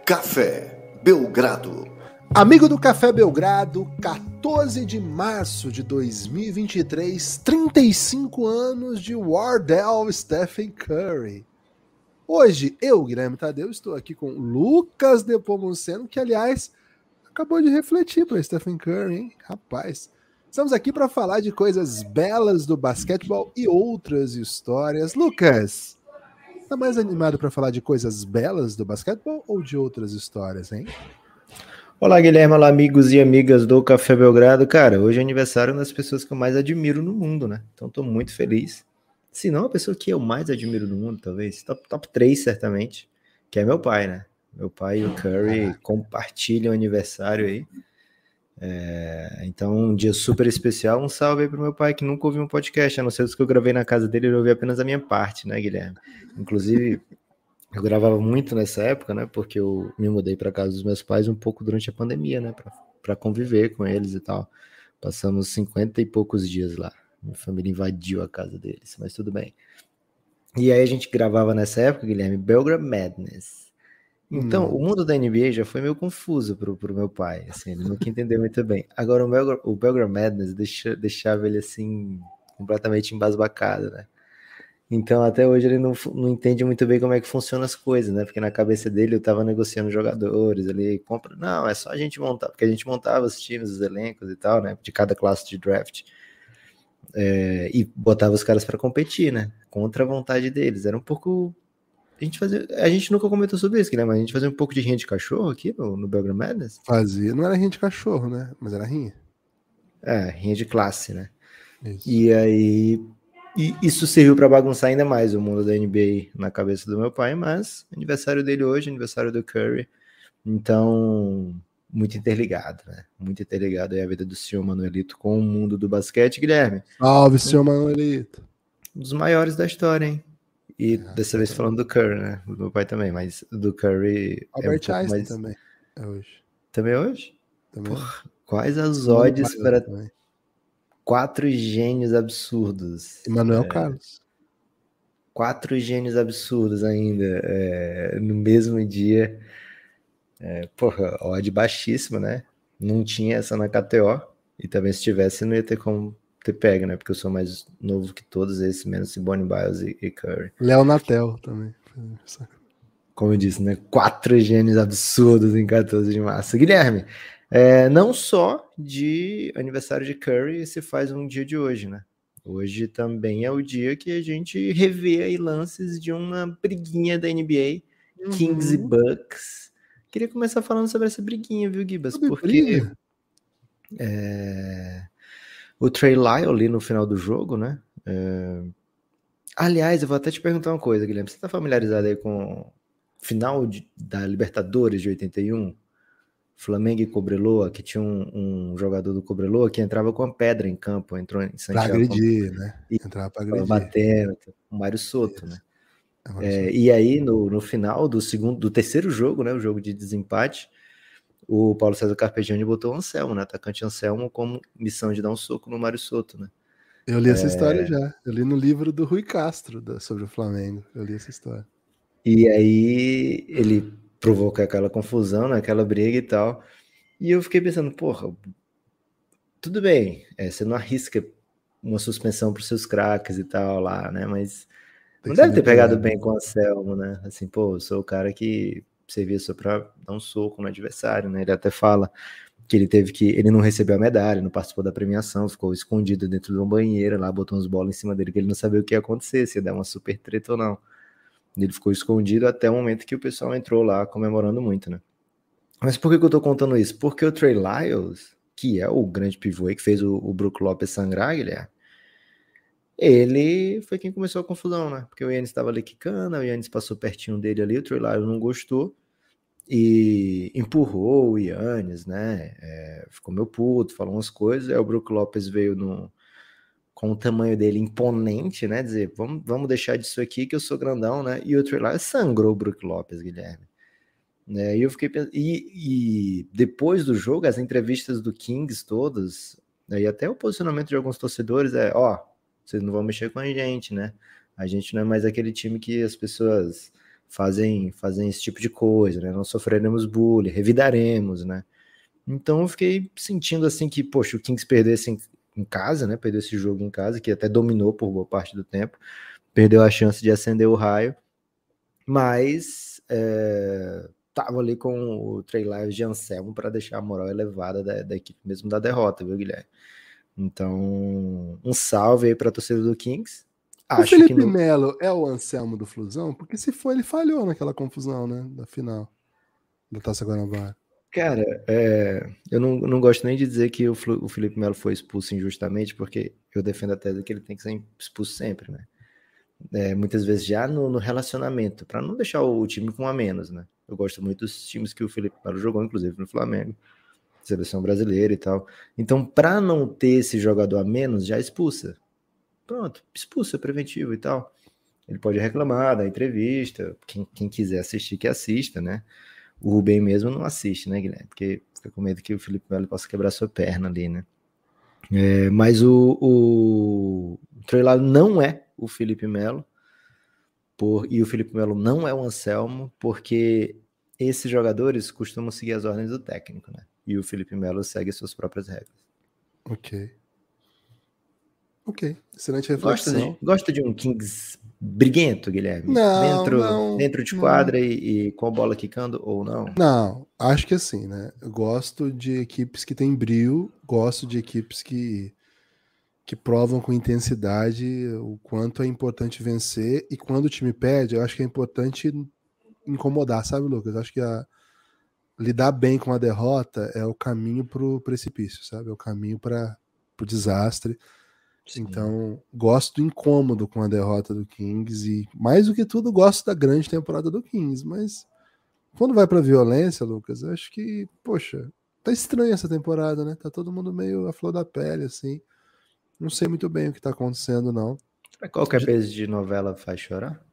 Café Belgrado. Amigo do Café Belgrado, 14 de março de 2023, 35 anos de Wardell Stephen Curry. Hoje, eu, Guilherme Tadeu, estou aqui com Lucas Nepomuceno, que, aliás, acabou de refletir para Stephen Curry, hein? Rapaz, estamos aqui para falar de coisas belas do basquetebol e outras histórias. Lucas, tá mais animado para falar de coisas belas do basquetebol ou de outras histórias, hein? Olá, Guilherme, olá, amigos e amigas do Café Belgrado. Cara, hoje é aniversário das pessoas que eu mais admiro no mundo, né? Então tô muito feliz. Se não, a pessoa que eu mais admiro no mundo, talvez, top 3, certamente, que é meu pai, né? Meu pai e o Curry compartilham o aniversário aí. Então, um dia super especial. Um salve aí pro meu pai, que nunca ouviu um podcast, a não ser os que eu gravei na casa dele, ele ouviu apenas a minha parte, né, Guilherme? Inclusive, eu gravava muito nessa época, né? Porque eu me mudei para casa dos meus pais um pouco durante a pandemia, né? Para conviver com eles e tal. Passamos 50 e poucos dias lá. Minha família invadiu a casa deles, mas tudo bem. E aí a gente gravava nessa época, Guilherme, Belgrade Madness. Então, o mundo da NBA já foi meio confuso pro meu pai, assim, ele nunca entendeu muito bem. Agora, o Belgrade Madness deixava ele, assim, completamente embasbacado, né? Então, até hoje ele não entende muito bem como é que funcionam as coisas, né? Porque na cabeça dele eu tava negociando jogadores, ele compra... Não, é só a gente montar, porque a gente montava os times, os elencos e tal, né? De cada classe de draft. E botava os caras para competir, né? Contra a vontade deles. Era um pouco... A gente nunca comentou sobre isso, né? Mas a gente fazia um pouco de rinha de cachorro aqui no Belgrade Madness. Fazia. Não era rinha de cachorro, né? Mas era rinha. Rinha de classe, né? Isso. E aí... E isso serviu para bagunçar ainda mais o mundo da NBA na cabeça do meu pai, mas aniversário dele hoje, aniversário do Curry, então muito interligado, né? Muito interligado aí a vida do senhor Manuelito com o mundo do basquete, Guilherme. Salve, senhor Manuelito. Um dos maiores da história, hein? E dessa vez falando do Curry, né? Do meu pai também, mas do Curry Albert é um pouco Einstein mais... também é hoje. Também hoje? Também. Porra, quais as odds para... Também. 4 gênios absurdos. Emmanuel Carlos. 4 gênios absurdos ainda no mesmo dia. Porra, odd baixíssima, né? Não tinha essa na KTO. E também se tivesse, não ia ter como ter pego, né? Porque eu sou mais novo que todos esses, menos Simone Biles e Curry. Léo Natel também. Como eu disse, né? 4 gênios absurdos em 14 de março. Guilherme, não só de aniversário de Curry se faz um dia de hoje, né? Hoje também é o dia que a gente revê aí lances de uma briguinha da NBA, Kings e Bucks. Queria começar falando sobre essa briguinha, viu, Gibas? Porque o Trey Lyle ali no final do jogo, né? Aliás, eu vou até te perguntar uma coisa, Guilherme. Você tá familiarizado aí com final da Libertadores de 81? Flamengo e Cobreloa, que tinha um jogador do Cobreloa que entrava com uma pedra em campo, entrou em Santiago. Pra agredir, né? Entrava pra agredir. Batendo, o Mário Soto, né? E aí, no final do terceiro jogo, né, o jogo de desempate, o Paulo César Carpegiani botou o Anselmo, né, atacante Anselmo, como missão de dar um soco no Mário Soto, né? Eu li essa história já. Eu li no livro do Rui Castro sobre o Flamengo. Eu li essa história. E aí ele provoca aquela confusão, né, aquela briga e tal. E eu fiquei pensando, porra, tudo bem, você não arrisca uma suspensão para os seus craques e tal lá, né? Mas não deve ter pegado bem com o Anselmo, né? Assim, pô, eu sou o cara que servia só para dar um soco no adversário, né? Ele até fala que ele não recebeu a medalha, não participou da premiação, ficou escondido dentro de uma banheira lá, botou uns bolas em cima dele, que ele não sabia o que ia acontecer, se ia dar uma super treta ou não. Ele ficou escondido até o momento que o pessoal entrou lá comemorando muito, né? Mas por que eu tô contando isso? Porque o Trey Lyles, que é o grande pivô que fez o Brook Lopes sangrar, Guilherme, ele foi quem começou a confusão, né? Porque o Yannis estava ali quicando, o Yannis passou pertinho dele ali, o Trey Lyles não gostou e empurrou o Yannis, né? Ficou meio puto, falou umas coisas, aí o Brook Lopes veio com o tamanho dele imponente, né? Dizer, vamos deixar disso aqui que eu sou grandão, né? E o Trey Lyles sangrou o Brook Lopes, Guilherme. E eu fiquei pensando, e depois do jogo, as entrevistas do Kings todas, e até o posicionamento de alguns torcedores vocês não vão mexer com a gente, né? A gente não é mais aquele time que as pessoas fazem esse tipo de coisa, né? Não sofreremos bullying, revidaremos, né? Então eu fiquei sentindo assim que, poxa, o Kings perdesse em casa, né? Perdeu esse jogo em casa, que até dominou por boa parte do tempo, perdeu a chance de acender o raio, mas tava ali com o Trey Lyles de Anselmo para deixar a moral elevada da equipe, mesmo da derrota, viu, Guilherme? Então, um salve aí para a torcida do Kings. O Felipe Melo é o Anselmo do Flusão? Porque se for, ele falhou naquela confusão, né? Da final da Taça Guanabara. Cara, eu não gosto nem de dizer que o Felipe Melo foi expulso injustamente, porque eu defendo a tese que ele tem que ser expulso sempre, né? Muitas vezes já no relacionamento, para não deixar o time com um a menos, né? Eu gosto muito dos times que o Felipe Melo jogou, inclusive no Flamengo, seleção brasileira e tal. Então, para não ter esse jogador a menos, já expulsa. Pronto, expulsa, preventivo e tal. Ele pode reclamar da entrevista, quem quiser assistir, que assista, né? O Rubem mesmo não assiste, né, Guilherme? Porque fica com medo que o Felipe Melo possa quebrar sua perna ali, né? Mas o Trey Lyles não é o Felipe Melo, e o Felipe Melo não é o Anselmo, porque esses jogadores costumam seguir as ordens do técnico, né? E o Felipe Melo segue suas próprias regras. Ok, excelente reflexão. Gosta de um Kings briguento, Guilherme? Não, dentro de quadra e com a bola quicando ou não? Não, acho que assim, né? Eu gosto de equipes que têm brio, gosto de equipes que provam com intensidade o quanto é importante vencer, e quando o time perde, eu acho que é importante incomodar, sabe, Lucas? Eu acho que lidar bem com a derrota é o caminho pro precipício, sabe? É o caminho para o desastre. Sim. Então, gosto do incômodo com a derrota do Kings e, mais do que tudo, gosto da grande temporada do Kings, mas quando vai pra violência, Lucas, acho que, poxa, tá estranha essa temporada, né? Tá todo mundo meio à flor da pele, assim. Não sei muito bem o que tá acontecendo, não. Qualquer peso de novela faz chorar?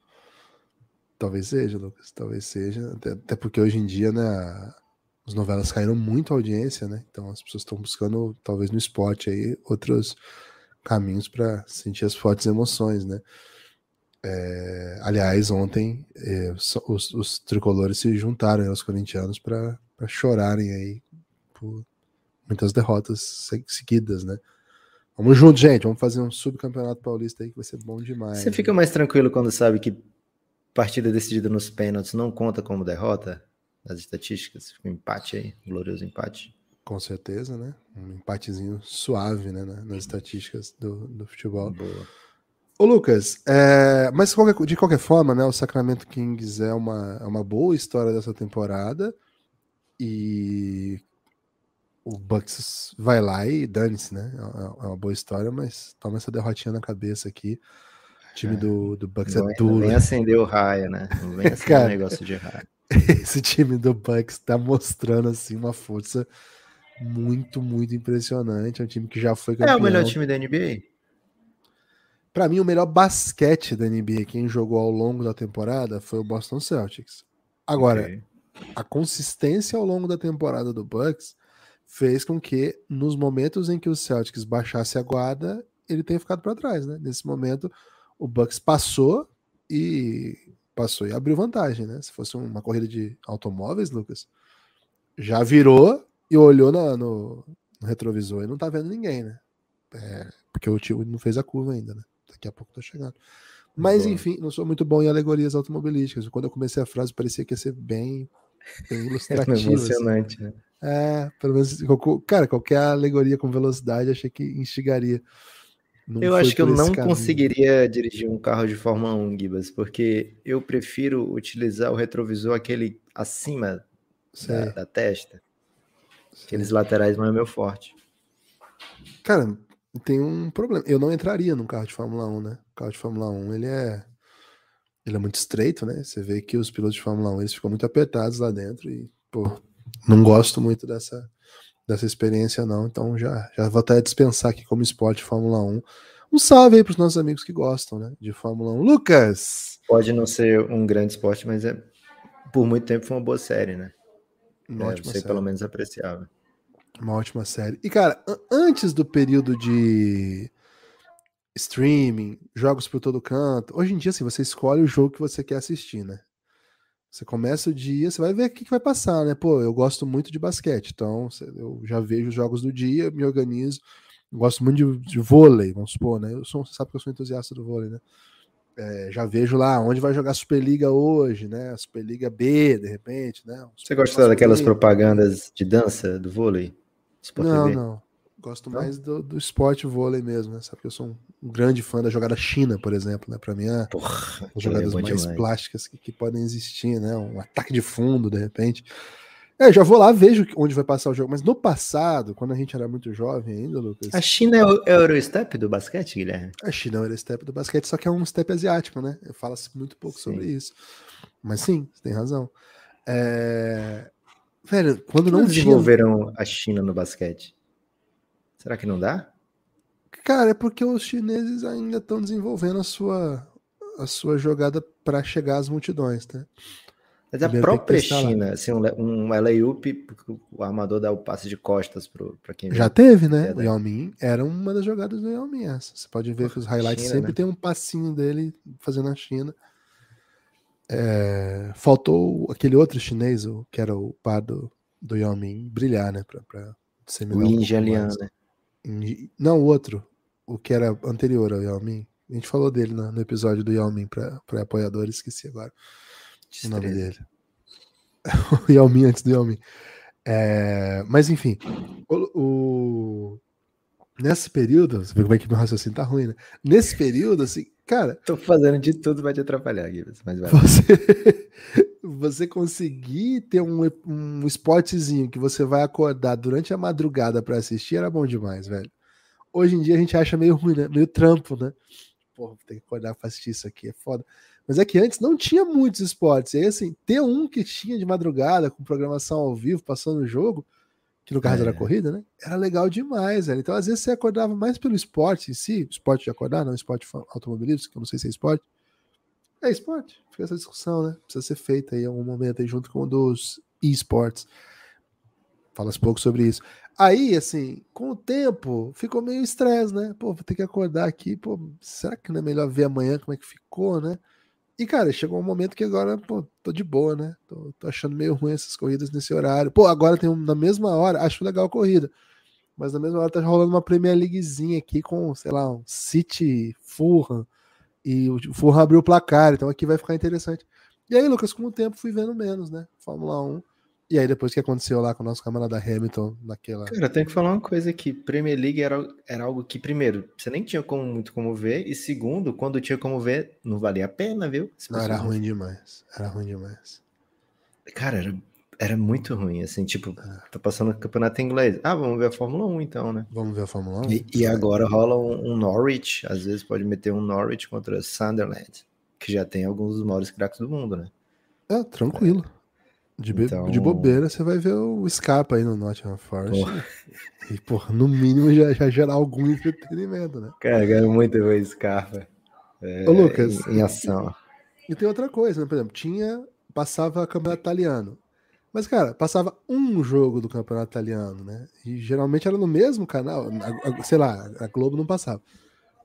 Talvez seja, Lucas, talvez seja. Até porque hoje em dia, né, as novelas caíram muito a audiência, né? Então as pessoas estão buscando, talvez no esporte aí, outros caminhos para sentir as fortes emoções, né? Aliás, ontem os tricolores se juntaram aos corintianos para chorarem aí por muitas derrotas seguidas, né? Vamos junto, gente. Vamos fazer um subcampeonato paulista aí que vai ser bom demais. Você fica mais tranquilo quando sabe que partida decidida nos pênaltis não conta como derrota nas estatísticas? Fica um empate aí, um glorioso empate. Com certeza, né? Um empatezinho suave, né? Nas estatísticas do futebol. Boa. Ô, Lucas, mas de qualquer forma, né? O Sacramento Kings é uma boa história dessa temporada e o Bucks vai lá e dane-se, né? É uma boa história, mas toma essa derrotinha na cabeça aqui. O time do Bucks é duro. Não vem acender o raio, né? Não vem acender o negócio de raio. Esse time do Bucks tá mostrando, assim, uma força muito, muito impressionante. É um time que já foi campeão. É o melhor time da NBA? Pra mim, o melhor basquete da NBA, quem jogou ao longo da temporada, foi o Boston Celtics. Agora, a consistência ao longo da temporada do Bucks fez com que, nos momentos em que o Celtics baixasse a guarda, ele tenha ficado para trás, né? Nesse momento, o Bucks passou e abriu vantagem, né? Se fosse uma corrida de automóveis, Lucas, já virou e olhou no retrovisor e não tá vendo ninguém, né? Porque o time não fez a curva ainda, né? Daqui a pouco tá chegando. Mas, enfim, não sou muito bom em alegorias automobilísticas. Quando eu comecei a frase, parecia que ia ser bem ilustrativo. Emocionante, assim, né? Pelo menos, cara, qualquer alegoria com velocidade, achei que instigaria. Eu acho que eu não conseguiria dirigir um carro de Fórmula 1, Gibas, porque eu prefiro utilizar o retrovisor aquele acima da testa. Aqueles laterais não é meu forte. Cara, tem um problema. Eu não entraria num carro de Fórmula 1, né? O carro de Fórmula 1, ele é muito estreito, né? Você vê que os pilotos de Fórmula 1, eles ficam muito apertados lá dentro e, pô, não gosto muito dessa experiência, não. Então já vou até dispensar aqui como esporte Fórmula 1. Um salve aí pros nossos amigos que gostam, né, de Fórmula 1. Lucas! Pode não ser um grande esporte, mas por muito tempo foi uma boa série, né? Você pelo menos apreciava. Uma ótima série. E, cara, antes do período de streaming, jogos por todo canto, hoje em dia, assim, você escolhe o jogo que você quer assistir, né? Você começa o dia, você vai ver o que vai passar, né? Pô, eu gosto muito de basquete, então eu já vejo os jogos do dia, me organizo. Eu gosto muito de vôlei, vamos supor, né? Você sabe que eu sou entusiasta do vôlei, né? Já vejo lá onde vai jogar a Superliga hoje, né? A Superliga B, de repente, né? Você gosta daquelas propagandas de dança do vôlei? Sport TV? Não. Gosto mais do esporte vôlei mesmo, né? Sabe que eu sou um grande fã da jogada China, por exemplo, né? Para mim é as jogadas mais plásticas que podem existir, né? Um ataque de fundo, de repente. Já vou lá, vejo onde vai passar o jogo. Mas no passado, quando a gente era muito jovem ainda, Lucas... A China é o Eurostep do basquete, Guilherme? A China é o Eurostep do basquete, só que é um step asiático, né? Fala-se muito pouco sobre isso. Mas sim, você tem razão. Velho, quando não desenvolveram a China no basquete? Será que não dá? Cara, é porque os chineses ainda estão desenvolvendo a sua jogada para chegar às multidões, né? Mas a própria China, assim, um layup, o armador dá o passe de costas para quem já teve, né? O Yao Ming era uma das jogadas do Yao Ming. Essa. Você pode ver que os highlights China, sempre tem um passinho dele fazendo a China. Faltou aquele outro chinês, que era o par do Yao Ming, brilhar, né? Pra o Yin Jianlian, né? Não, o outro. O que era anterior ao Yao Ming. A gente falou dele no episódio do Yao Ming para apoiadores, esqueci agora o nome dele. O Yao Ming antes do Yao Ming. Mas enfim, nesse período, você vê como é que meu raciocínio tá ruim, né? Nesse período, assim, cara... Tô fazendo de tudo pra te atrapalhar, Guilherme, mas vai. Você conseguir ter um esportezinho que você vai acordar durante a madrugada para assistir era bom demais, velho. Hoje em dia a gente acha meio ruim, né? Meio trampo, né? Porra, tem que acordar pra assistir isso aqui, é foda. Mas é que antes não tinha muitos esportes. E aí, assim, ter um que tinha de madrugada, com programação ao vivo, passando o jogo, que no caso era corrida, né? Era legal demais, velho. Então, às vezes, você acordava mais pelo esporte em si, esporte de acordar, não esporte automobilístico, que eu não sei se é esporte. É esporte, fica essa discussão, né? Precisa ser feita aí em algum momento aí, junto com o dos esportes. Fala-se pouco sobre isso. Aí, assim, com o tempo, ficou meio estresse, né? Pô, vou ter que acordar aqui, pô, será que não é melhor ver amanhã como é que ficou, né? E, cara, chegou um momento que agora, pô, tô de boa, né? Tô achando meio ruim essas corridas nesse horário. Pô, agora tem na mesma hora, acho legal a corrida, mas na mesma hora tá rolando uma Premier Leaguezinha aqui com, sei lá, um City, Fulham, e o Fulham abriu o placar, então aqui vai ficar interessante. E aí, Lucas, com o tempo fui vendo menos, né? Fórmula 1. E aí, depois que aconteceu lá com o nosso camarada Hamilton, naquela... Cara, eu tenho que falar uma coisa aqui. Premier League era algo que, primeiro, você nem tinha muito como ver, e segundo, quando tinha como ver, não valia a pena, viu? Não, era ruim demais. Era ruim demais. Cara, era muito ruim, assim, tipo, tá passando o campeonato inglês. Vamos ver a Fórmula 1 então, né? Vamos ver a Fórmula 1? E agora rola um Norwich, às vezes pode meter um Norwich contra Sunderland, que já tem alguns dos maiores craques do mundo, né? Tranquilo. De bobeira, você vai ver o Scarpa aí no Nottingham Forest. E, porra, no mínimo já gerar algum entretenimento, né? Cara, quero muito ver o Scarpa. Ô, Lucas, em ação. E tem outra coisa, né? Por exemplo, passava campeonato italiano. Mas, cara, passava um jogo do campeonato italiano, né? E geralmente era no mesmo canal. Sei lá, a Globo não passava.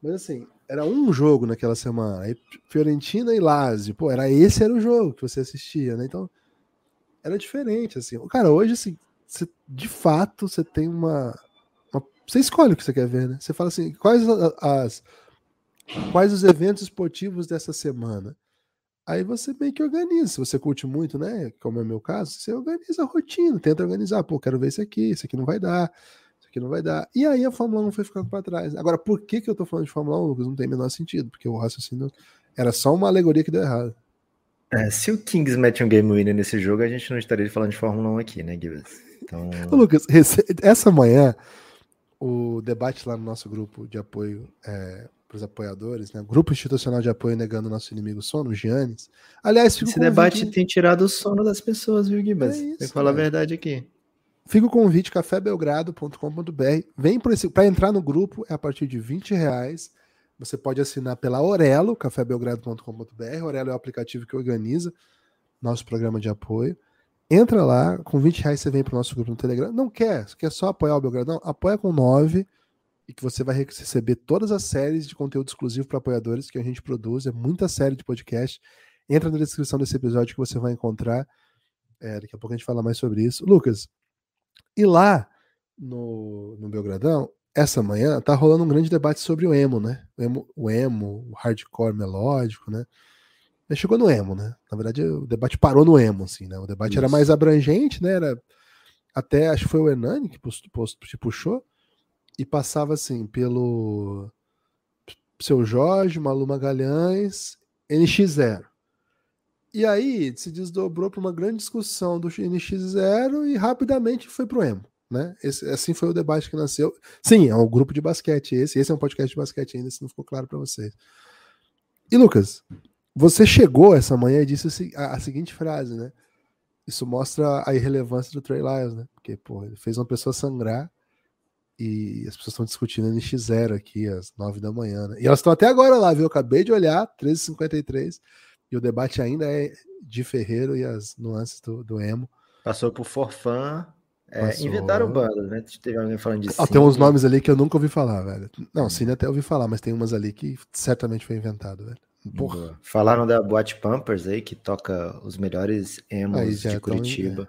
Mas assim, era um jogo naquela semana. Aí, Fiorentina e Lazio. Pô, esse era o jogo que você assistia, né? Então, era diferente, assim. Cara, hoje, assim, de fato, você tem você escolhe o que você quer ver, né? Você fala assim, quais os eventos esportivos dessa semana? Aí você meio que organiza. Se você curte muito, né? Como é o meu caso, você organiza a rotina, tenta organizar. Pô, quero ver esse aqui não vai dar, isso aqui não vai dar. E aí a Fórmula 1 foi ficando para trás. Agora, por que eu tô falando de Fórmula 1, Lucas? Não tem o menor sentido, porque o raciocínio era só uma alegoria que deu errado. Se o Kings mete um game winner nesse jogo, a gente não estaria falando de Fórmula 1 aqui, né, Gibbs? Então... Ô, Lucas, essa manhã, o debate lá no nosso grupo de apoio para os apoiadores, né? Grupo Institucional de Apoio Negando o Nosso Inimigo Sono, o Giannis. Aliás, esse debate tem tirado o sono das pessoas, viu, Gibas? Tem que falar a verdade aqui. Fica o convite, cafébelgrado.com.br. Vem para entrar no grupo, é a partir de R$20. Você pode assinar pela Orelo, cafébelgrado.com.br. Orelo é o aplicativo que organiza nosso programa de apoio. Entra lá, com R$20 você vem para o nosso grupo no Telegram. Não quer só apoiar o Belgradão? Apoia com 9 e que você vai receber todas as séries de conteúdo exclusivo para apoiadores que a gente produz. É muita série de podcast. Entra na descrição desse episódio que você vai encontrar. Daqui a pouco a gente fala mais sobre isso. Lucas, e lá no Belgradão, essa manhã, tá rolando um grande debate sobre o emo, né? O emo, o hardcore melódico, né? Chegou no emo, né? Na verdade, o debate parou no emo, assim, né? O debate era mais abrangente, né? Era até, acho que foi o Hernani que puxou, e passava, assim, pelo Seu Jorge, Malu Magalhães, NX0. E aí se desdobrou para uma grande discussão do NX0 e rapidamente foi pro emo, né? Assim foi o debate que nasceu. Sim, é um grupo de basquete esse é um podcast de basquete ainda, se não ficou claro para vocês. E Lucas, você chegou essa manhã e disse a seguinte frase, né? Isso mostra a irrelevância do Trey Lyles, né? Porque, pô, ele fez uma pessoa sangrar e as pessoas estão discutindo NX0 aqui às 9 da manhã, né? E elas estão até agora lá, viu? Eu acabei de olhar, 13h53, e o debate ainda é de Ferreiro e as nuances do emo. Passou por Forfã. Inventaram bandas, né? Teve alguém falando de Cine. Tem uns nomes ali que eu nunca ouvi falar, velho. Não, Cine até ouvi falar, mas tem umas ali que certamente foi inventado, velho. Porra. Falaram da Boate Pampers aí, que toca os melhores emos de Curitiba.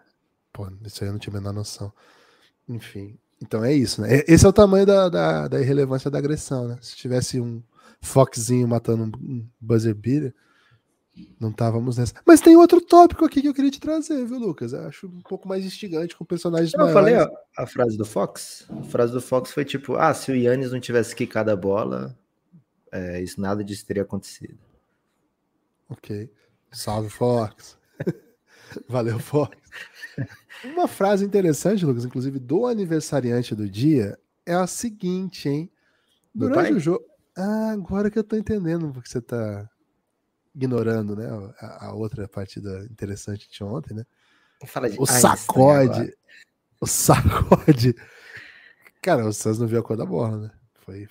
Pô, isso aí eu não tinha a menor noção. Enfim, então é isso, né? Esse é o tamanho da irrelevância da agressão, né? Se tivesse um Foxzinho matando um buzzer beater, não estávamos nessa. Mas tem outro tópico aqui que eu queria te trazer, viu, Lucas? Eu acho um pouco mais instigante com personagens maiores. Eu falei a frase do Fox? A frase do Fox foi tipo, se o Yannis não tivesse quicado a bola, isso nada disso teria acontecido. Ok. Salve, Fox. Valeu, Fox. Uma frase interessante, Lucas, inclusive do aniversariante do dia, é a seguinte, hein? Durante o jogo... agora que eu tô entendendo porque você tá ignorando, né, a outra partida interessante de ontem, né? O sacode. Cara, o Suns não viu a cor da bola, né? Foi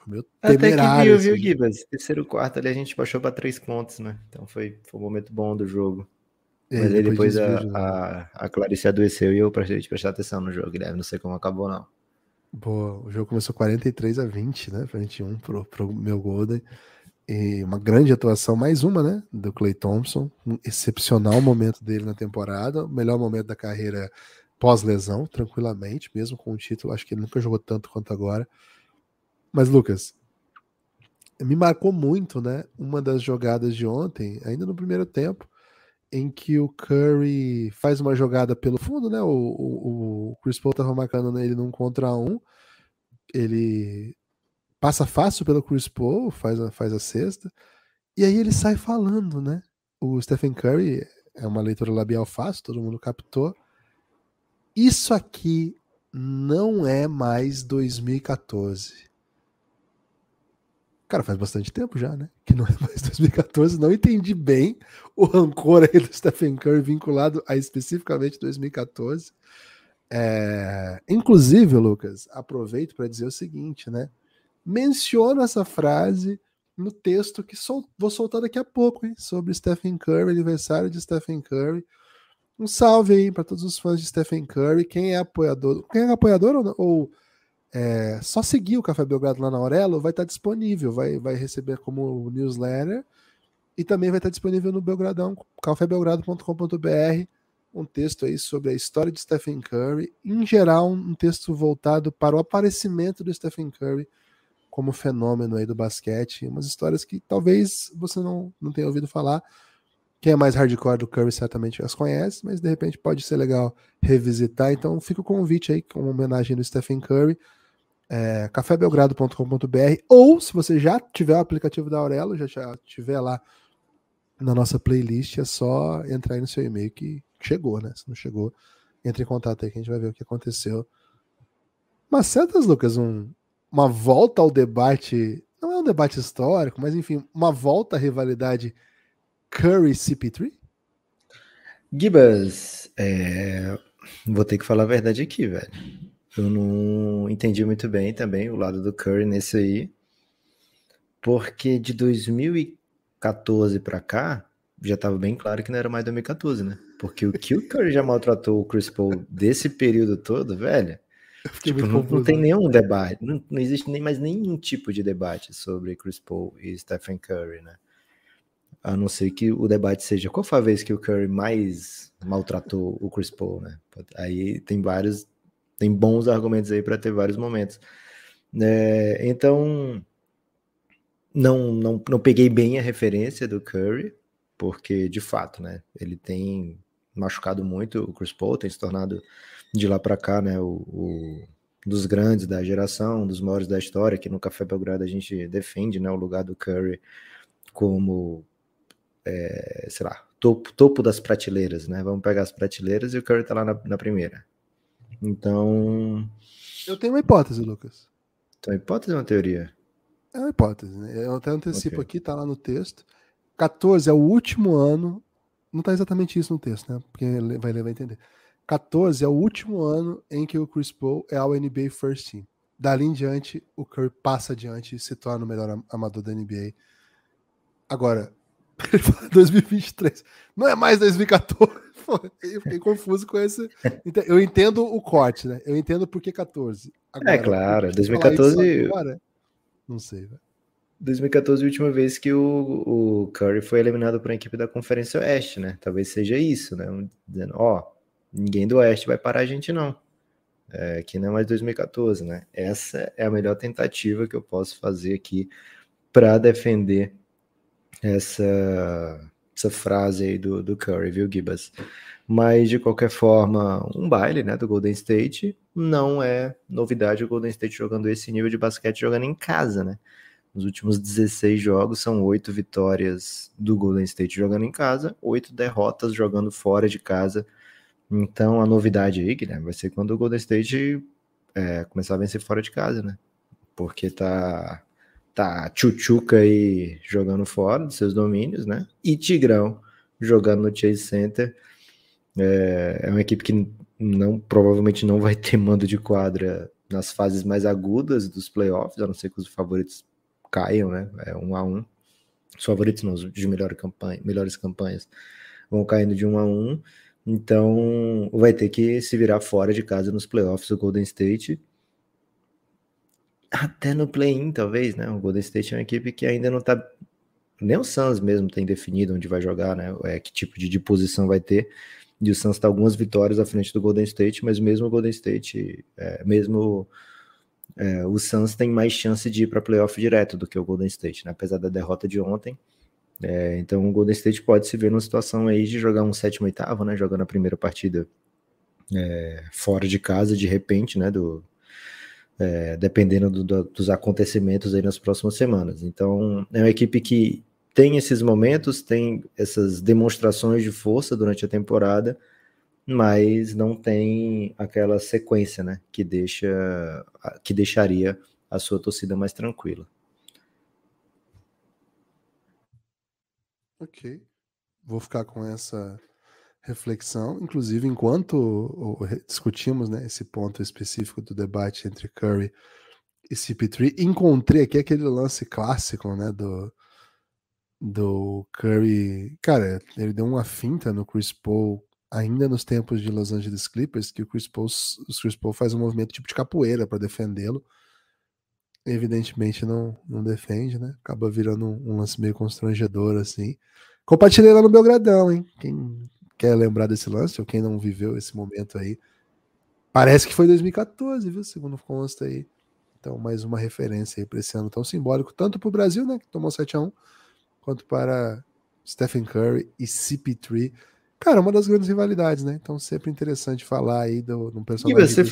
meio temerário. Até que viu, Gibas? Terceiro quarto ali a gente baixou para 3 pontos, né? Então foi um momento bom do jogo. Mas aí depois a Clarice adoeceu e eu parei de prestar atenção no jogo, Guilherme. Não sei como acabou, não. Boa, o jogo começou 43-20, né? 21 pro meu Golden. E uma grande atuação, mais uma, né? Do Klay Thompson. Um excepcional momento dele na temporada. O melhor momento da carreira pós-lesão, tranquilamente, mesmo com o título. Acho que ele nunca jogou tanto quanto agora. Mas, Lucas, me marcou muito, né? Uma das jogadas de ontem, ainda no primeiro tempo, em que o Curry faz uma jogada pelo fundo, né? O Chris Paul estava marcando ele num contra um. Ele passa fácil pelo Chris Paul, faz a cesta. E aí ele sai falando, né? O Stephen Curry é uma leitura labial fácil, todo mundo captou. Isso aqui não é mais 2014. Cara, faz bastante tempo já, né? Que não é mais 2014. Não entendi bem o rancor aí do Stephen Curry vinculado a especificamente 2014. Inclusive, Lucas, aproveito para dizer o seguinte, né? Menciono essa frase no texto que vou soltar daqui a pouco, hein? Sobre Stephen Curry, aniversário de Stephen Curry. Um salve aí para todos os fãs de Stephen Curry. Quem é apoiador ou só seguir o Café Belgrado lá na Aurelo, vai estar disponível, vai receber como newsletter e também vai estar disponível no Belgradão, cafébelgrado.com.br, um texto aí sobre a história de Stephen Curry, em geral um texto voltado para o aparecimento do Stephen Curry como fenômeno aí do basquete, umas histórias que talvez você não tenha ouvido falar. Quem é mais hardcore do Curry certamente as conhece, mas de repente pode ser legal revisitar, então fica o convite aí com uma homenagem do Stephen Curry, cafébelgrado.com.br, ou se você já tiver o aplicativo da Aurelo, já tiver lá na nossa playlist, é só entrar aí no seu e-mail que chegou, né? Se não chegou, entre em contato aí que a gente vai ver o que aconteceu. Mas certas, Lucas, uma volta ao debate, não é um debate histórico, mas enfim, uma volta à rivalidade Curry-CP3? Gibas, vou ter que falar a verdade aqui, velho. Eu não entendi muito bem também o lado do Curry nesse aí, porque de 2014 pra cá, já tava bem claro que não era mais 2014, né? Porque o que o Curry já maltratou o Chris Paul desse período todo, velho, tipo, não tem nenhum debate, não existe mais nenhum tipo de debate sobre Chris Paul e Stephen Curry, né? A não ser que o debate seja qual foi a vez que o Curry mais maltratou o Chris Paul, né? Aí tem bons argumentos aí para ter vários momentos. Então, não peguei bem a referência do Curry, porque de fato, né? Ele tem machucado muito o Chris Paul, tem se tornado de lá para cá, né? Dos grandes da geração, dos maiores da história, que no Café Belgrado a gente defende, né? O lugar do Curry como sei lá, topo das prateleiras, né? Vamos pegar as prateleiras e o Curry tá lá na primeira. Então... Eu tenho uma hipótese, Lucas. Então, hipótese ou uma teoria? É uma hipótese, né? Eu até antecipo aqui, tá lá no texto. 14 é o último ano, não tá exatamente isso no texto, né? Porque vai ler, vai entender. 14 é o último ano em que o Chris Paul é ao NBA First Team. Dali em diante, o Curry passa adiante e se torna o melhor amador da NBA. Agora, ele fala 2023. Não é mais 2014. Eu fiquei confuso com esse. Eu entendo o corte, né? Eu entendo por que 14. Agora, claro. 2014. Agora, não sei, velho. 2014 é a última vez que o Curry foi eliminado por uma equipe da Conferência Oeste, né? Talvez seja isso, né? Dizendo, ninguém do Oeste vai parar a gente, não. Que não é mais 2014, né? Essa é a melhor tentativa que eu posso fazer aqui para defender essa frase aí do Curry, viu, Gibas? Mas, de qualquer forma, um baile, né, do Golden State. Não é novidade o Golden State jogando esse nível de basquete, jogando em casa, né? Nos últimos 16 jogos, são 8 vitórias do Golden State jogando em casa, 8 derrotas jogando fora de casa. Então, a novidade aí, Guilherme, vai ser quando o Golden State começar a vencer fora de casa, né? Porque tá Tchutchuca aí jogando fora dos seus domínios, né? E Tigrão jogando no Chase Center. É uma equipe que provavelmente não vai ter mando de quadra nas fases mais agudas dos playoffs, a não ser que os favoritos caiam, né? 1-1. Os favoritos não, os de melhores campanhas vão caindo de 1-1. Então vai ter que se virar fora de casa nos playoffs o Golden State. Até no play-in, talvez, né? O Golden State é uma equipe que ainda não tá... Nem o Suns mesmo tem definido onde vai jogar, né? Que tipo de posição vai ter. E o Suns tá algumas vitórias à frente do Golden State, mas mesmo o Golden State, o Suns tem mais chance de ir para playoff direto do que o Golden State, né? Apesar da derrota de ontem. Então o Golden State pode se ver numa situação aí de jogar um 7º, 8º, né? Jogando a primeira partida fora de casa, de repente, né? Dependendo dos acontecimentos aí nas próximas semanas. Então, é uma equipe que tem esses momentos, tem essas demonstrações de força durante a temporada, mas não tem aquela sequência, né, que deixaria a sua torcida mais tranquila. Ok. Vou ficar com essa reflexão, inclusive enquanto discutimos, né, esse ponto específico do debate entre Curry e CP3, encontrei aqui aquele lance clássico, né, do Curry. Cara, ele deu uma finta no Chris Paul ainda nos tempos de Los Angeles Clippers, que o Chris Paul faz um movimento tipo de capoeira para defendê-lo. Evidentemente não defende, né? Acaba virando um lance meio constrangedor, assim. Compartilhei lá no Belgradão, hein? Quem quer lembrar desse lance, ou quem não viveu esse momento aí. Parece que foi 2014, viu? Segundo consta aí. Então, mais uma referência aí para esse ano tão simbólico, tanto para o Brasil, né? Que tomou 7-1, quanto para Stephen Curry e CP3. Cara, uma das grandes rivalidades, né? Então, sempre interessante falar aí de um personagem. E você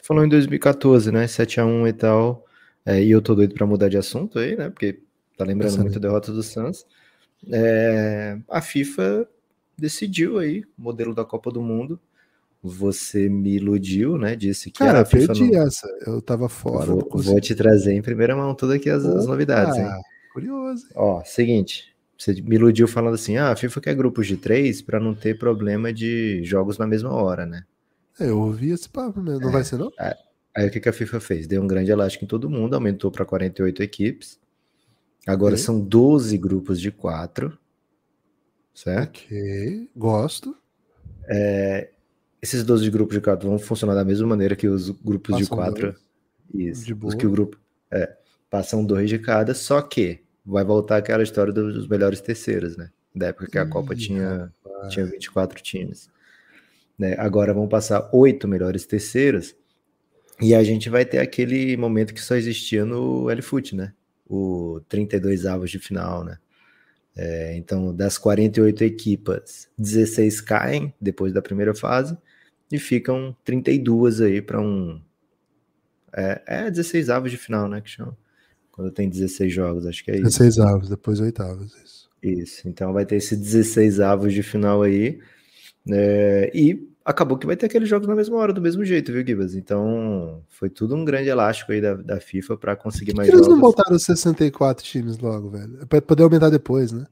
falou em 2014, né? 7-1 e tal. E eu tô doido para mudar de assunto aí, né? Porque tá lembrando muito a derrota do Suns. A FIFA decidiu aí o modelo da Copa do Mundo. Você me iludiu, né? Disse que cara, a FIFA perdi não... essa. Eu tava fora. Vou te trazer em primeira mão todas aqui as novidades, hein? Curioso. Ó, seguinte. Você me iludiu falando assim, a FIFA quer grupos de 3 para não ter problema de jogos na mesma hora, né? Eu ouvi esse papo mesmo. Não vai ser, não? Aí o que a FIFA fez? Deu um grande elástico em todo mundo, aumentou para 48 equipes. Agora são 12 grupos de 4. Certo? Ok, gosto. Esses 12 grupos de 4 vão funcionar da mesma maneira que os grupos de 4. Isso. Os que o grupo passam 2 de cada, só que vai voltar aquela história dos melhores terceiros, né? Da época que a Copa tinha 24 times. Né? Agora vão passar 8 melhores terceiros e a gente vai ter aquele momento que só existia no LFoot, né? O 32 avos de final, né? Então, das 48 equipas, 16 caem depois da primeira fase e ficam 32 aí para 16 avos de final, né? Que chama. Quando tem 16 jogos, acho que é isso. 16 avos, depois oitavos, isso. Isso, então vai ter esse 16 avos de final aí. E acabou que vai ter aqueles jogos na mesma hora, do mesmo jeito, viu, Gibas? Então foi tudo um grande elástico aí da FIFA para conseguir mais jogos. Eles não jogos. botaram 64 times logo, velho? É pra poder aumentar depois, né?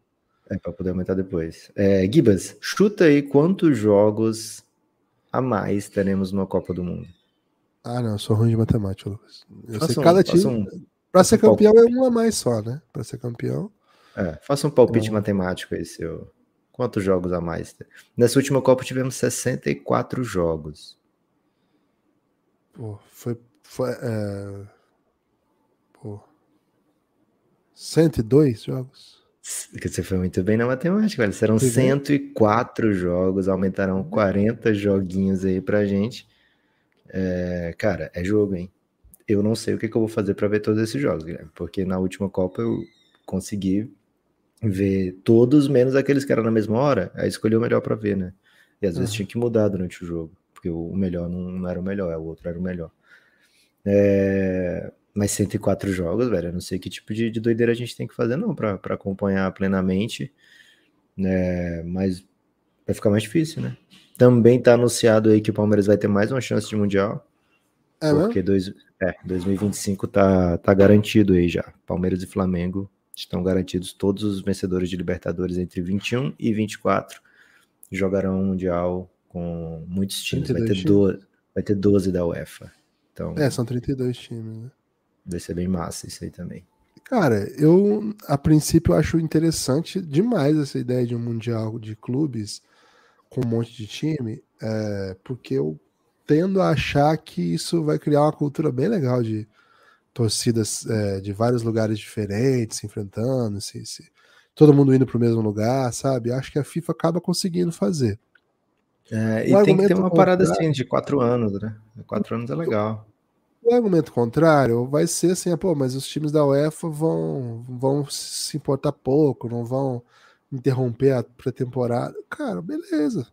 Para poder aumentar depois. Gibas, chuta aí quantos jogos a mais teremos numa Copa do Mundo. Ah, não, eu sou ruim de matemática, Lucas. Eu sei Faça cada time. Pra ser campeão é um a mais só, né? Pra ser campeão. Faça um palpite matemático aí, seu. Quantos jogos a mais? Nessa última Copa tivemos 64 jogos. Pô, 102 jogos? Você foi muito bem na matemática, velho. Serão 104 jogos, aumentarão 40 joguinhos aí pra gente. Cara, é jogo, hein? Eu não sei o que eu vou fazer pra ver todos esses jogos, Guilherme, porque na última Copa eu consegui ver todos, menos aqueles que eram na mesma hora, aí escolhi o melhor pra ver, né? E às vezes tinha que mudar durante o jogo, porque o melhor não era o melhor, o outro era o melhor. Mas 104 jogos, velho, eu não sei que tipo de doideira a gente tem que fazer não pra acompanhar plenamente, né? Mas vai ficar mais difícil, né? Também tá anunciado aí que o Palmeiras vai ter mais uma chance de Mundial, porque 2025 tá garantido aí já. Palmeiras e Flamengo estão garantidos, todos os vencedores de Libertadores entre 21 e 24 jogarão um Mundial com muitos times. Vai ter 12 da UEFA. Então, são 32 times, né? Vai ser bem massa isso aí também. Cara, eu a princípio acho interessante demais essa ideia de um Mundial de clubes com um monte de time, porque eu tendo a achar que isso vai criar uma cultura bem legal de torcidas de vários lugares diferentes se enfrentando, todo mundo indo para o mesmo lugar, sabe? Acho que a FIFA acaba conseguindo fazer. E tem que ter uma parada assim de 4 anos, né? 4 anos é legal. O argumento contrário vai ser assim, mas os times da UEFA vão se importar pouco, não vão interromper a pré-temporada. Cara, beleza.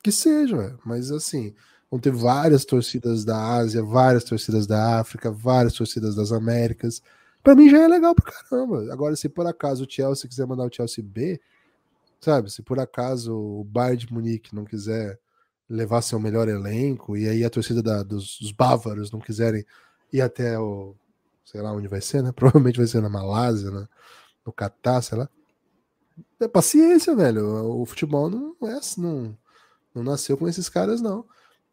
Que seja, mas assim, vão ter várias torcidas da Ásia, várias torcidas da África, várias torcidas das Américas. Pra mim já é legal pra caramba. Agora, se por acaso o Chelsea quiser mandar o Chelsea B, sabe? Se por acaso o Bayern de Munique não quiser levar seu melhor elenco, e aí a torcida dos bávaros não quiserem ir até sei lá onde vai ser, né? Provavelmente vai ser na Malásia, né? No Catar, sei lá. Paciência, velho. O futebol não é assim, não nasceu com esses caras, não.